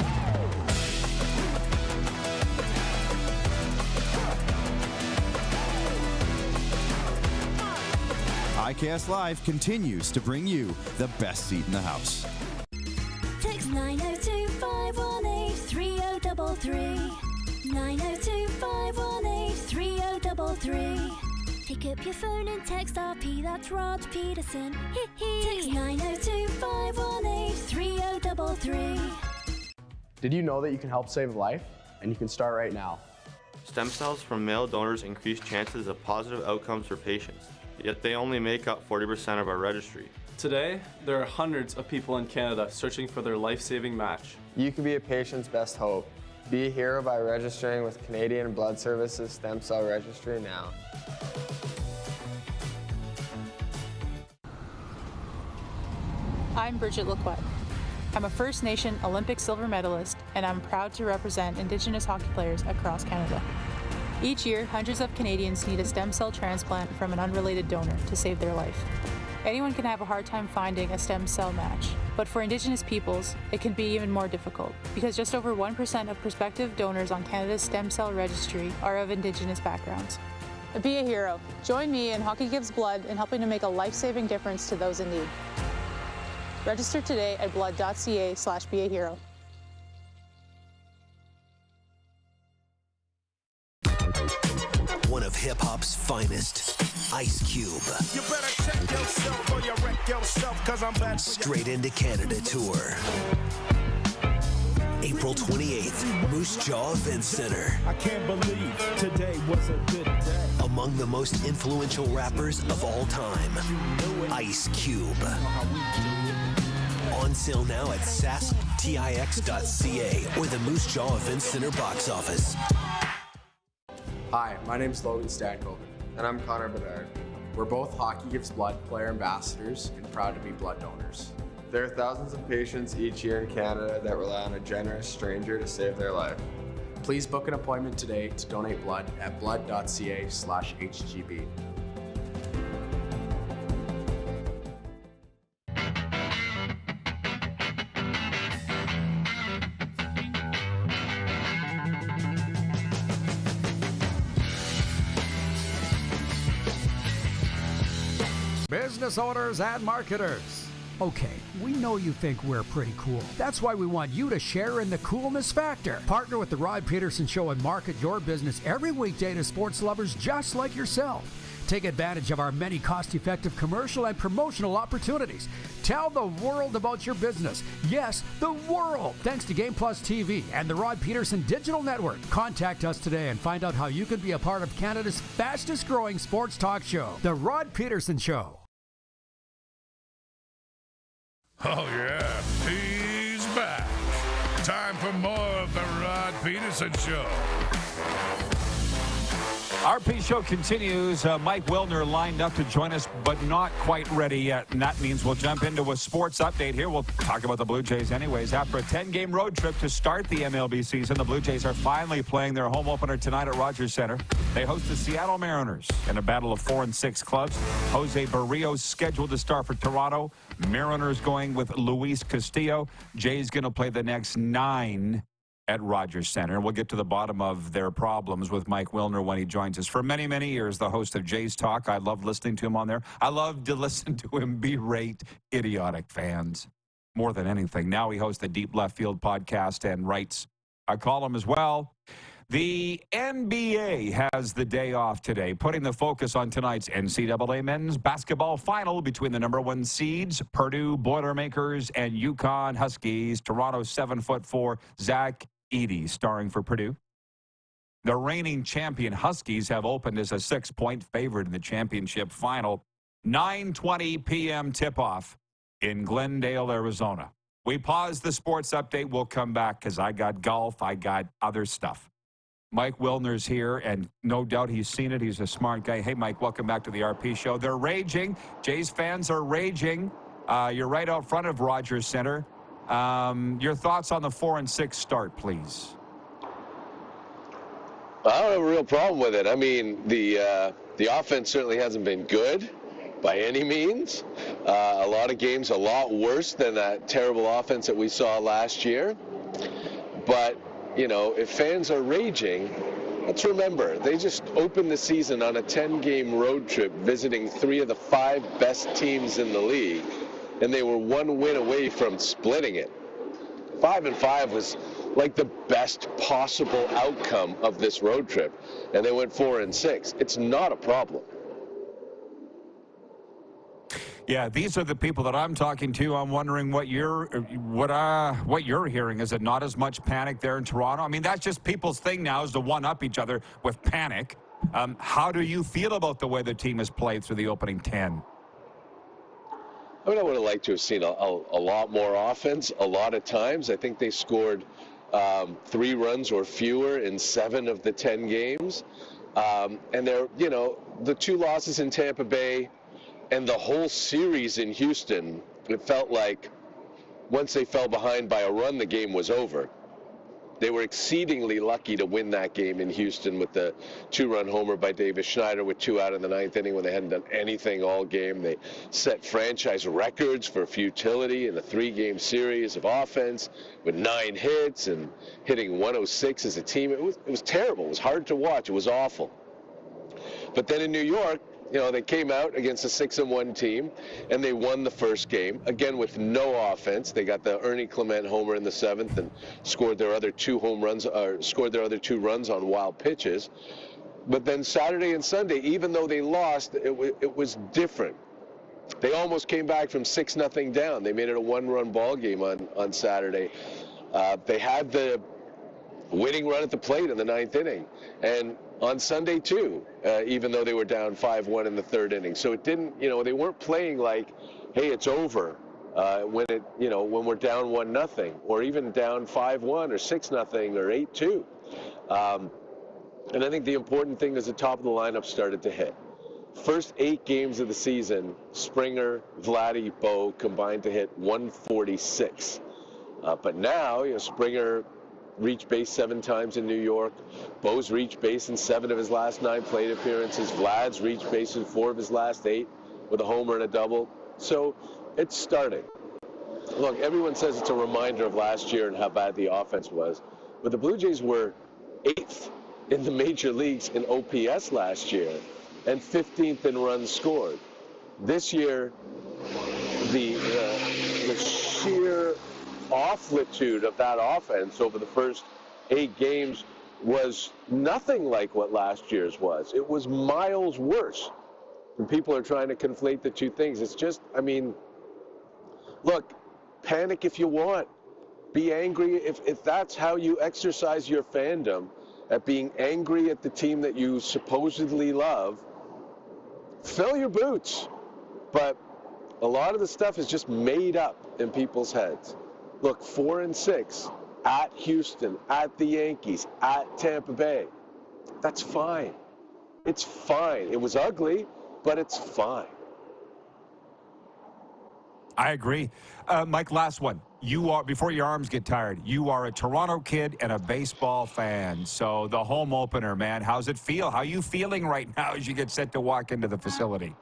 IKS Live continues to bring you the best seat in the house. Text 902-518-3033. 902-518-3033. Pick up your phone and text RP, that's Rod Pedersen. Text 902-518-3033. Did you know that you can help save a life? And you can start right now. Stem cells from male donors increase chances of positive outcomes for patients, yet they only make up 40% of our registry. Today, there are hundreds of people in Canada searching for their life-saving match. You can be a patient's best hope. Be a hero by registering with Canadian Blood Services Stem Cell Registry now. I'm Bridget Lacquette. I'm a First Nation Olympic silver medalist, and I'm proud to represent Indigenous hockey players across Canada. Each year, hundreds of Canadians need a stem cell transplant from an unrelated donor to save their life. Anyone can have a hard time finding a stem cell match, but for Indigenous peoples, it can be even more difficult because just over 1% of prospective donors on Canada's stem cell registry are of Indigenous backgrounds. Be a hero. Join me in Hockey Gives Blood in helping to make a life-saving difference to those in need. Register today at blood.ca/beahero. One of hip-hop's finest, Ice Cube. You better check yourself or you wreck yourself, 'cause I'm back. Straight into Canada tour. April 28th, Moose Jaw Event Center. I can't believe today was a good day. Among the most influential rappers of all time, Ice Cube. On sale now at sasktix.ca or the Moose Jaw Event Center box office. Hi, my name's Logan Stankoven. And I'm Connor Bedard. We're both Hockey Gives Blood player ambassadors and proud to be blood donors. There are thousands of patients each year in Canada that rely on a generous stranger to save their life. Please book an appointment today to donate blood at blood.ca/HGB. Business owners and marketers. Okay, we know you think we're pretty cool. That's why we want you to share in the coolness factor. Partner with the Rod Pedersen Show and market your business every weekday to sports lovers just like yourself. take advantage of our many cost-effective commercial and promotional opportunities. Tell the world about your business. Yes, the world. Thanks to Game Plus TV and the Rod Pedersen Digital Network. Contact us today and find out how you can be a part of Canada's fastest-growing sports talk show, The Rod Pedersen Show. Oh, yeah, he's back. Time for more of the Rod Pedersen Show. RP Show continues. Mike Wilner lined up to join us, but not quite ready yet. And that means we'll jump into a sports update here. We'll talk about the Blue Jays anyways. After a 10-game road trip to start the MLB season, the Blue Jays are finally playing their home opener tonight at Rogers Center. They host the Seattle Mariners in a battle of 4 and 6 clubs. Jose Barrios scheduled to start for Toronto. Mariners going with Luis Castillo. Jays going to play the next 9 at Rogers Center. We'll get to the bottom of their problems with Mike Wilner when he joins us. For many, many years, the host of Jays Talk. I love listening to him on there. I love to listen to him berate idiotic fans more than anything. Now he hosts the Deep Left Field podcast and writes a column as well. The NBA has the day off today, putting the focus on tonight's NCAA men's basketball final between the number 1 seeds, Purdue Boilermakers and UConn Huskies. Toronto's 7'4" Zach Edey starring for Purdue. The reigning champion Huskies have opened as a 6-point favorite in the championship final. 9:20 p.m. tip-off in Glendale, Arizona. We pause the sports update. We'll come back because I got golf. I got other stuff. Mike Wilner's here, and no doubt he's seen it. He's a smart guy. Hey, Mike, welcome back to the RP Show. They're raging. Jays fans are raging. You're right out front of Rogers Center. Your thoughts on the 4 and 6 start, please. I don't have a real problem with it. I mean, the offense certainly hasn't been good by any means. A lot of games a lot worse than that terrible offense that we saw last year. But, you know, if fans are raging, let's remember, they just opened the season on a 10-game road trip visiting 3 of the 5 best teams in the league. And they were 1 win away from splitting it. 5-5 was like the best possible outcome of this road trip, and they went 4 and 6. It's not a problem. Yeah, these are the people that I'm talking to. I'm wondering what you're hearing. Is it not as much panic there in Toronto? I mean, that's just people's thing now, is to one-up each other with panic. How do you feel about the way the team has played through the opening 10? I mean, I would have liked to have seen a lot more offense a lot of times. I think they scored 3 runs or fewer in 7 of the 10 games. And they're, you know, the 2 losses in Tampa Bay and the whole series in Houston, it felt like once they fell behind by a run, the game was over. They were exceedingly lucky to win that game in Houston with the 2-run homer by Davis Schneider with 2 out in the 9th inning when they hadn't done anything all game. They set franchise records for futility in a 3-game series of offense with 9 hits and hitting 106 as a team. It was terrible. It was hard to watch. It was awful. But then in New York, you know, they came out against a 6-1 team, and they won the first game, again with no offense. They got the Ernie Clement homer in the 7th and scored their other 2 runs on wild pitches. But then Saturday and Sunday, even though they lost, it was different. They almost came back from 6-0 down. They made it a 1-run ball game on Saturday. They had the winning run at the plate in the 9th inning. And on Sunday, too, even though they were down 5-1 in the 3rd inning. So it didn't, you know, they weren't playing like, hey, it's over when we're down 1-0 or even down 5-1 or 6-0 or 8-2. And I think the important thing is the top of the lineup started to hit. First 8 games of the season, Springer, Vladdy, Bo combined to hit 146. But now, you know, Springer reached base 7 times in New York. Bo's reached base in 7 of his last 9 plate appearances. Vlad's reached base in 4 of his last 8 with a homer and a double. So it's starting. Look, everyone says it's a reminder of last year and how bad the offense was. But the Blue Jays were 8th in the major leagues in OPS last year and 15th in runs scored. This year, the sheer offlitude of that offense over the first 8 games was nothing like what last year's was. It was miles worse. And people are trying to conflate the two things. It's just, I mean, look, panic if you want. Be angry if that's how you exercise your fandom, at being angry at the team that you supposedly love. Fill your boots. But a lot of the stuff is just made up in people's heads. Look, 4-6 at Houston, at the Yankees, at Tampa Bay. That's fine. It's fine. It was ugly, but it's fine. I agree. Mike, last one. You are, before your arms get tired, you are a Toronto kid and a baseball fan. So the home opener, man, how's it feel? How are you feeling right now as you get set to walk into the facility?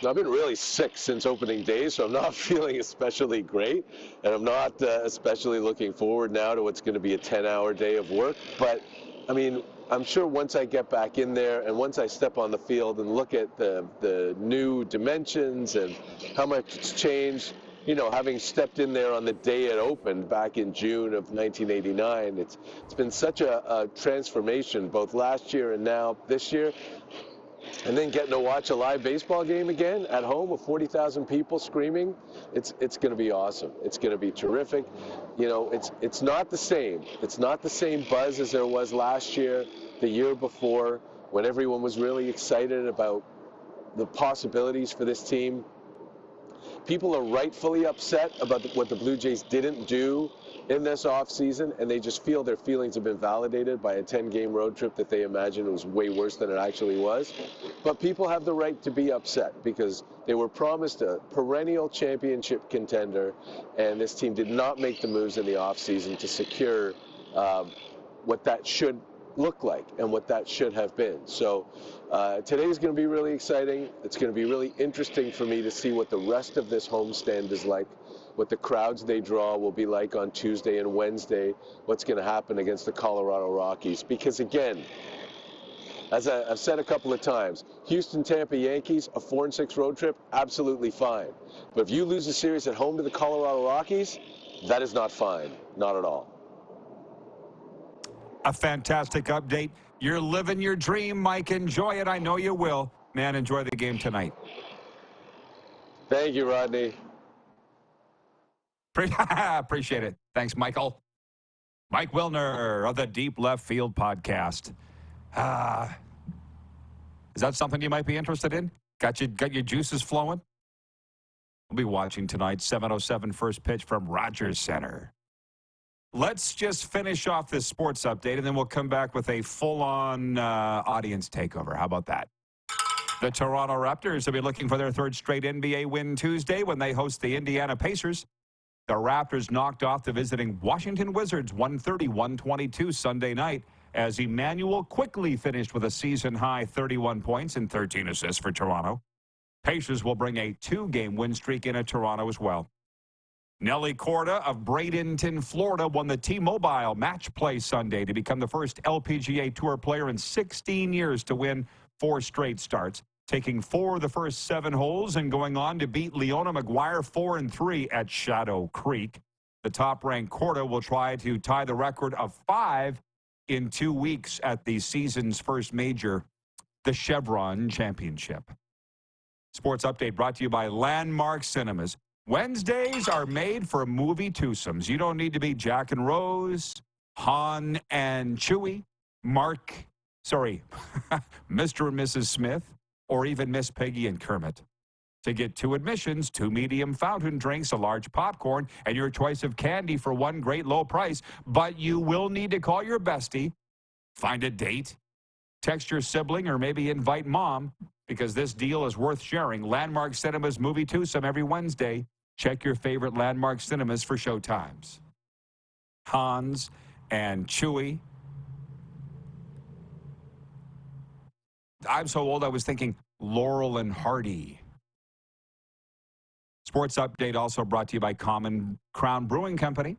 I've been really sick since opening day, so I'm not feeling especially great, and I'm not especially looking forward now to what's going to be a 10-hour day of work. But, I mean, I'm sure once I get back in there and once I step on the field and look at the new dimensions and how much it's changed, you know, having stepped in there on the day it opened back in June of 1989, it's been such a transformation, both last year and now this year. And then getting to watch a live baseball game again at home with 40,000 people screaming, it's going to be awesome. It's going to be terrific. You know, it's not the same. It's not the same buzz as there was last year, the year before, when everyone was really excited about the possibilities for this team. People are rightfully upset about what the Blue Jays didn't do in this offseason, and they just feel their feelings have been validated by a 10-game road trip that they imagined was way worse than it actually was. But people have the right to be upset because they were promised a perennial championship contender, and this team did not make the moves in the offseason to secure what that should look like and what that should have been. So today's going to be really exciting. It's going to be really interesting for me to see what the rest of this homestand is like, what the crowds they draw will be like on Tuesday and Wednesday, what's going to happen against the Colorado Rockies. Because again, as I've said a couple of times, Houston, Tampa, Yankees, a 4-6 road trip, absolutely fine. But if you lose a series at home to the Colorado Rockies, that is not fine, not at all. A fantastic update. You're living your dream, Mike. Enjoy it. I know you will. Man, enjoy the game tonight. Thank you, Rodney. Appreciate it. Thanks, Michael. Mike Wilner of the Deep Left Field podcast. Is that something you might be interested in? Got your juices flowing? We'll be watching tonight, 7:07 first pitch from Rogers Center. Let's just finish off this sports update, and then we'll come back with a full-on audience takeover. How about that? The Toronto Raptors will be looking for their third straight NBA win Tuesday when they host the Indiana Pacers. The Raptors knocked off the visiting Washington Wizards 130-122 Sunday night as Emmanuel quickly finished with a season-high 31 points and 13 assists for Toronto. Pacers will bring a 2-game win streak into Toronto as well. Nelly Corda of Bradenton, Florida, won the T-Mobile Match Play Sunday to become the first LPGA Tour player in 16 years to win 4 straight starts, taking 4 of the first 7 holes and going on to beat Leona Maguire 4-3 at Shadow Creek. The top-ranked Corda will try to tie the record of 5 in 2 weeks at the season's first major, the Chevron Championship. Sports Update brought to you by Landmark Cinemas. Wednesdays are made for movie twosomes. You don't need to be Jack and Rose, Han and Chewie, Mr. and Mrs. Smith, or even Miss Piggy and Kermit. To get 2 admissions, 2 medium fountain drinks, a large popcorn, and your choice of candy for one great low price. But you will need to call your bestie, find a date, text your sibling, or maybe invite mom, because this deal is worth sharing. Landmark Cinemas movie twosome every Wednesday. Check your favorite Landmark Cinemas for showtimes. Hans and Chewie. I'm so old I was thinking Laurel and Hardy. Sports Update also brought to you by Common Crown Brewing Company.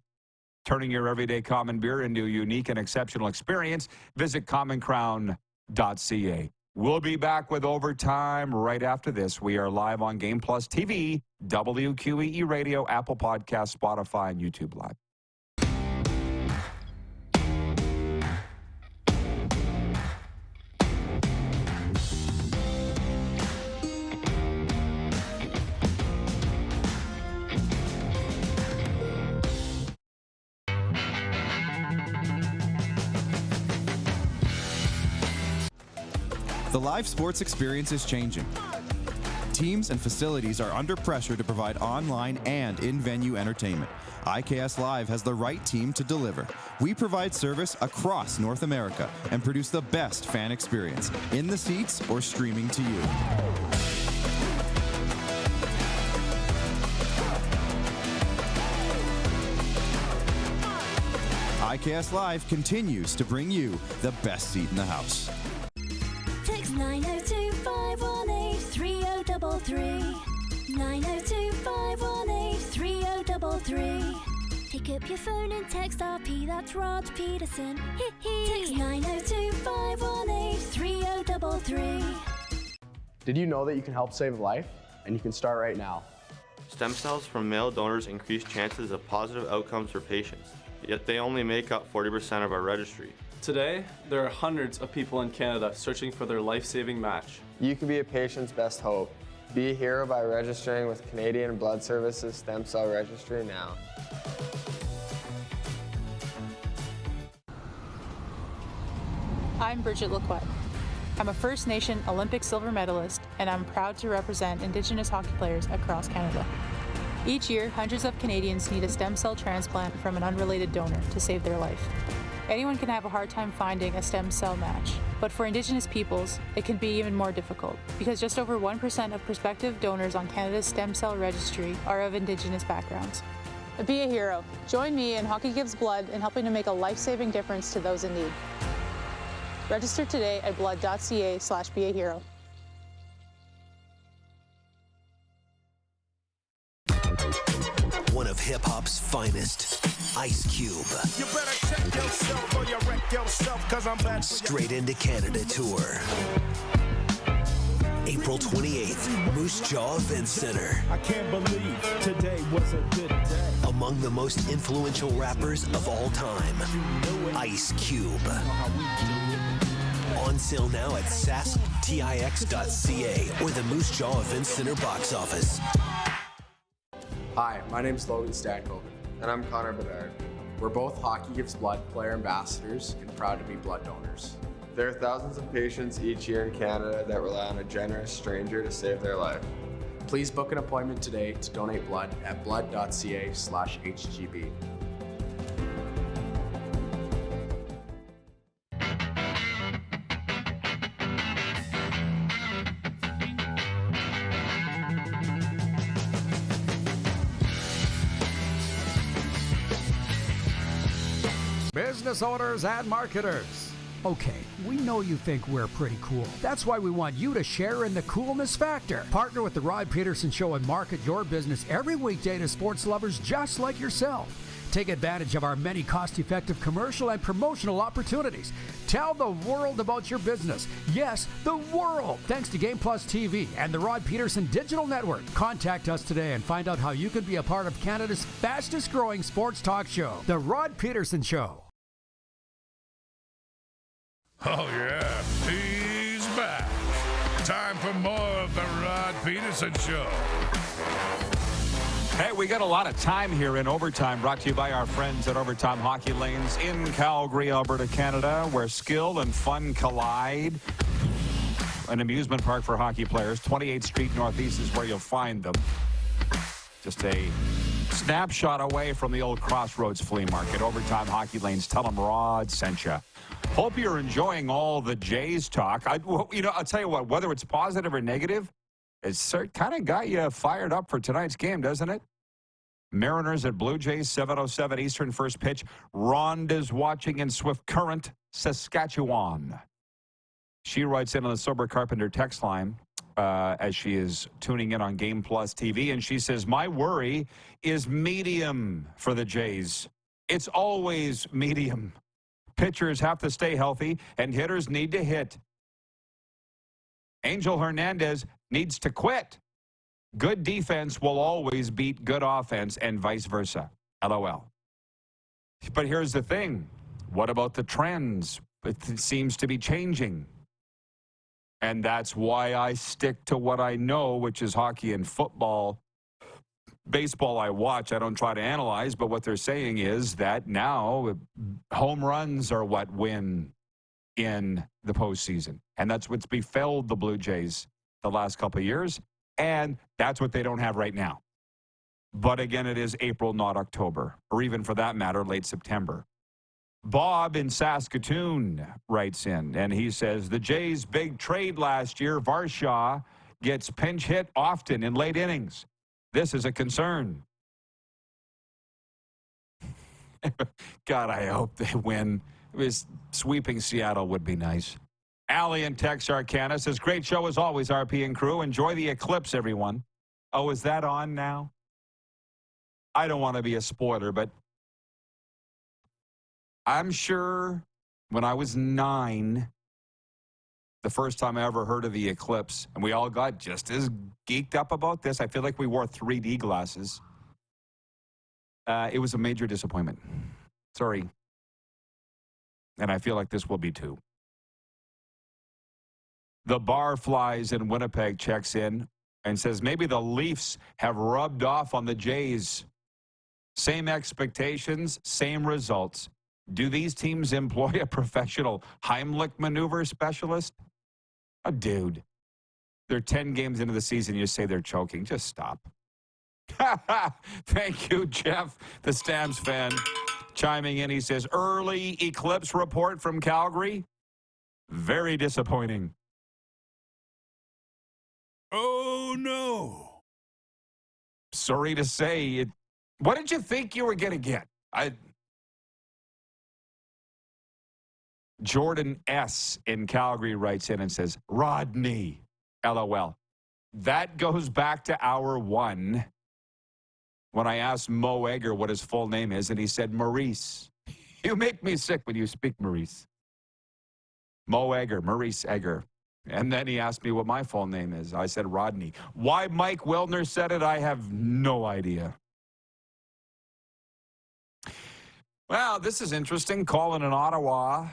Turning your everyday common beer into a unique and exceptional experience. Visit commoncrown.ca. We'll be back with Overtime right after this. We are live on Game Plus TV, WQEE Radio, Apple Podcasts, Spotify, and YouTube Live. The live sports experience is changing. Teams and facilities are under pressure to provide online and in-venue entertainment. IKS Live has the right team to deliver. We provide service across North America and produce the best fan experience, in the seats or streaming to you. IKS Live continues to bring you the best seat in the house. Text 902-518-3033. 902-518-3033. Pick up your phone and text RP, that's Rod Pedersen. Text 902-518-3033. Did you know that you can help save a life? And you can start right now. Stem cells from male donors increase chances of positive outcomes for patients, yet they only make up 40% of our registry. Today, there are hundreds of people in Canada searching for their life-saving match. You can be a patient's best hope. Be a hero by registering with Canadian Blood Services Stem Cell Registry now. I'm Bridget Lacquette. I'm a First Nation Olympic silver medalist, and I'm proud to represent Indigenous hockey players across Canada. Each year, hundreds of Canadians need a stem cell transplant from an unrelated donor to save their life. Anyone can have a hard time finding a stem cell match, but for Indigenous peoples, it can be even more difficult because just over 1% of prospective donors on Canada's stem cell registry are of Indigenous backgrounds. Be a hero. Join me in Hockey Gives Blood in helping to make a life-saving difference to those in need. Register today at blood.ca/beahero. One of hip-hop's finest, Ice Cube. You better check yourself or you wreck yourself, 'cause I'm back. Straight into Canada tour. April 28th, Moose Jaw Event Center. I can't believe today was a good day. Among the most influential rappers of all time, Ice Cube. On sale now at sasktix.ca or the Moose Jaw Event Center box office. Hi, my name's Logan Stankoven. And I'm Connor Bedard. We're both Hockey Gives Blood player ambassadors and proud to be blood donors. There are thousands of patients each year in Canada that rely on a generous stranger to save their life. Please book an appointment today to donate blood at blood.ca/HGB. Business owners and marketers. Okay, we know you think we're pretty cool. That's why we want you to share in the coolness factor. Partner with the Rod Pedersen Show and market your business every weekday to sports lovers just like yourself. Take advantage of our many cost-effective commercial and promotional opportunities. Tell the world about your business. Yes, the world. Thanks to Game Plus TV and the Rod Pedersen Digital Network. Contact us today and find out how you can be a part of Canada's fastest-growing sports talk show, The Rod Pedersen Show. Oh, yeah, he's back. Time for more of the Rod Pedersen Show. Hey, we got a lot of time here in Overtime, brought to you by our friends at Overtime Hockey Lanes in Calgary, Alberta, Canada, where skill and fun collide. An amusement park for hockey players. 28th Street Northeast is where you'll find them. Just a snapshot away from the old Crossroads Flea Market. Overtime Hockey Lanes. Tell them Rod sent you. Hope you're enjoying all the Jays talk. I'll tell you what, whether it's positive or negative, it's kind of got you fired up for tonight's game, doesn't it? Mariners at Blue Jays, 7:07 Eastern, first pitch. Rhonda's watching in Swift Current, Saskatchewan. She writes in on the Sober Carpenter text line as she is tuning in on Game Plus TV, and she says, my worry is medium for the Jays. It's always medium. Pitchers have to stay healthy, and hitters need to hit. Angel Hernandez needs to quit. Good defense will always beat good offense, and vice versa. LOL. But here's the thing. What about the trends? It seems to be changing. And that's why I stick to what I know, which is hockey and football. Baseball I watch, I don't try to analyze, but what they're saying is that now home runs are what win in the postseason. And that's what's befell the Blue Jays the last couple of years. And that's what they don't have right now. But again, it is April, not October, or even for that matter, late September. Bob in Saskatoon writes in, and he says, the Jays' big trade last year, Varshaw, gets pinch hit often in late innings. This is a concern. God, I hope they win. Sweeping Seattle would be nice. Allie in Texarkana says, great show as always, RP and crew. Enjoy the eclipse, everyone. Oh, is that on now? I don't want to be a spoiler, but I'm sure when I was 9, the first time I ever heard of the eclipse, and we all got just as geeked up about this. I feel like we wore 3D glasses. It was a major disappointment. Sorry. And I feel like this will be too. The Barflies in Winnipeg checks in and says, maybe the Leafs have rubbed off on the Jays. Same expectations, same results. Do these teams employ a professional Heimlich maneuver specialist? Oh, dude. They're 10 games into the season. You say they're choking. Just stop. Thank you, Jeff, the Stamps fan, chiming in. He says, early eclipse report from Calgary. Very disappointing. Oh, no. Sorry to say. What did you think you were going to get? Jordan S. in Calgary writes in and says, Rodney, LOL. That goes back to hour 1 when I asked Mo Egger what his full name is, and he said Maurice. You make me sick when you speak Maurice. Mo Egger, Maurice Egger. And then he asked me what my full name is. I said Rodney. Why Mike Wilner said it, I have no idea. Well, this is interesting. Colin in Ottawa.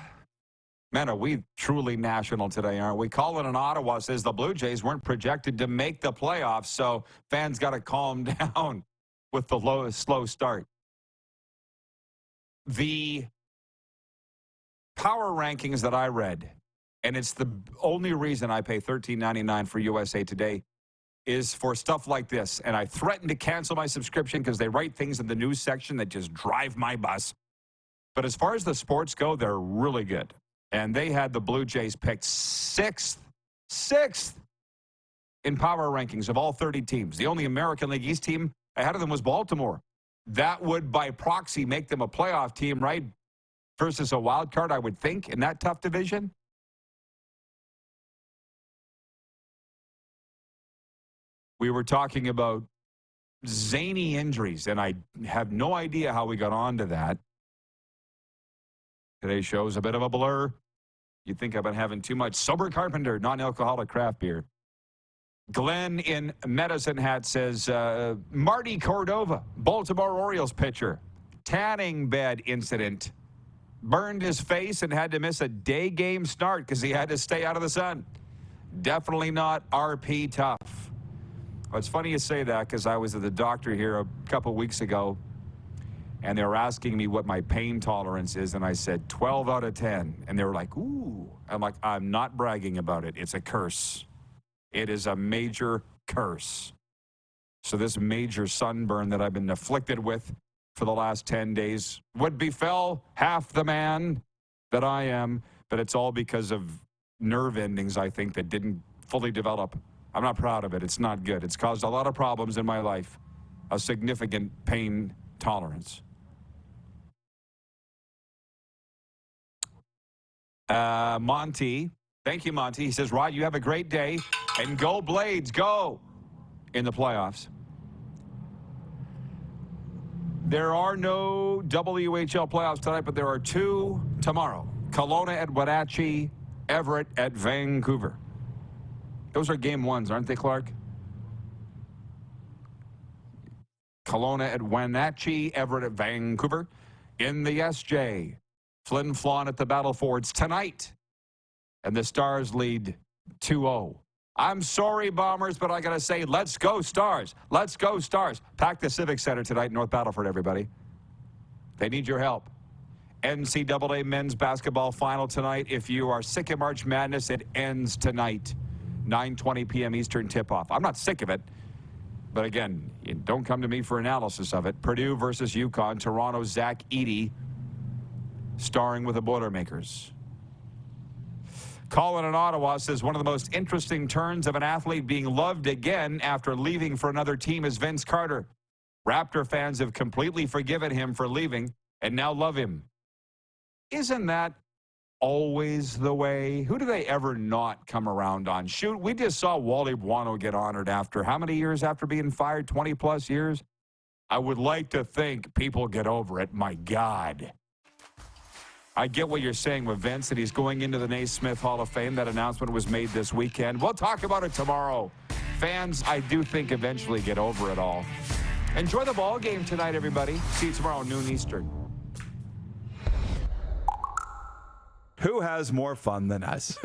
Man, are we truly national today, aren't we? Colin in Ottawa says the Blue Jays weren't projected to make the playoffs, so fans got to calm down with the slow start. The power rankings that I read, and it's the only reason I pay $13.99 for USA Today, is for stuff like this. And I threatened to cancel my subscription because they write things in the news section that just drive my bus. But as far as the sports go, they're really good. And they had the Blue Jays picked sixth in power rankings of all 30 teams. The only American League East team ahead of them was Baltimore. That would, by proxy, make them a playoff team, right? Versus a wild card, I would think, in that tough division. We were talking about zany injuries, and I have no idea how we got onto that. Today's show is a bit of a blur. You'd think I've been having too much Sober Carpenter, non-alcoholic craft beer. Glenn in Medicine Hat says, Marty Cordova, Baltimore Orioles pitcher, tanning bed incident. Burned his face and had to miss a day game start because he had to stay out of the sun. Definitely not RP tough. Well, it's funny you say that because I was at the doctor here a couple weeks ago, and they were asking me what my pain tolerance is, and I said 12 out of 10. And they were like, ooh. I'm like, I'm not bragging about it. It's a curse. It is a major curse. So this major sunburn that I've been afflicted with for the last 10 days would befell half the man that I am, but it's all because of nerve endings, I think, that didn't fully develop. I'm not proud of it. It's not good. It's caused a lot of problems in my life, a significant pain tolerance. Monty, thank you, Monty. He says, Rod, you have a great day, and go Blades, go in the playoffs. There are no WHL playoffs tonight, but there are 2 tomorrow. Kelowna at Wenatchee, Everett at Vancouver. Those are game 1s, aren't they, Clark? Kelowna at Wenatchee, Everett at Vancouver. In the SJ, Flin Flon at the Battle Fords tonight. And the Stars lead 2-0. I'm sorry, Bombers, but I got to say, let's go Stars. Let's go Stars. Pack the Civic Center tonight, North Battleford, everybody. They need your help. NCAA men's basketball final tonight. If you are sick of March Madness, it ends tonight. 9:20 p.m. Eastern tip-off. I'm not sick of it. But again, don't come to me for analysis of it. Purdue versus UConn. Toronto's Zach Edey starring with the Boilermakers. Colin in Ottawa says one of the most interesting turns of an athlete being loved again after leaving for another team is Vince Carter. Raptor fans have completely forgiven him for leaving and now love him. Isn't that always the way? Who do they ever not come around on? Shoot, we just saw Wally Buono get honored after how many years after being fired? 20 plus years? I would like to think people get over it. My God. I get what you're saying with Vince, that he's going into the Naismith Hall of Fame. That announcement was made this weekend. We'll talk about it tomorrow. Fans, I do think eventually get over it all. Enjoy the ball game tonight, everybody. See you tomorrow, noon Eastern. Who has more fun than us?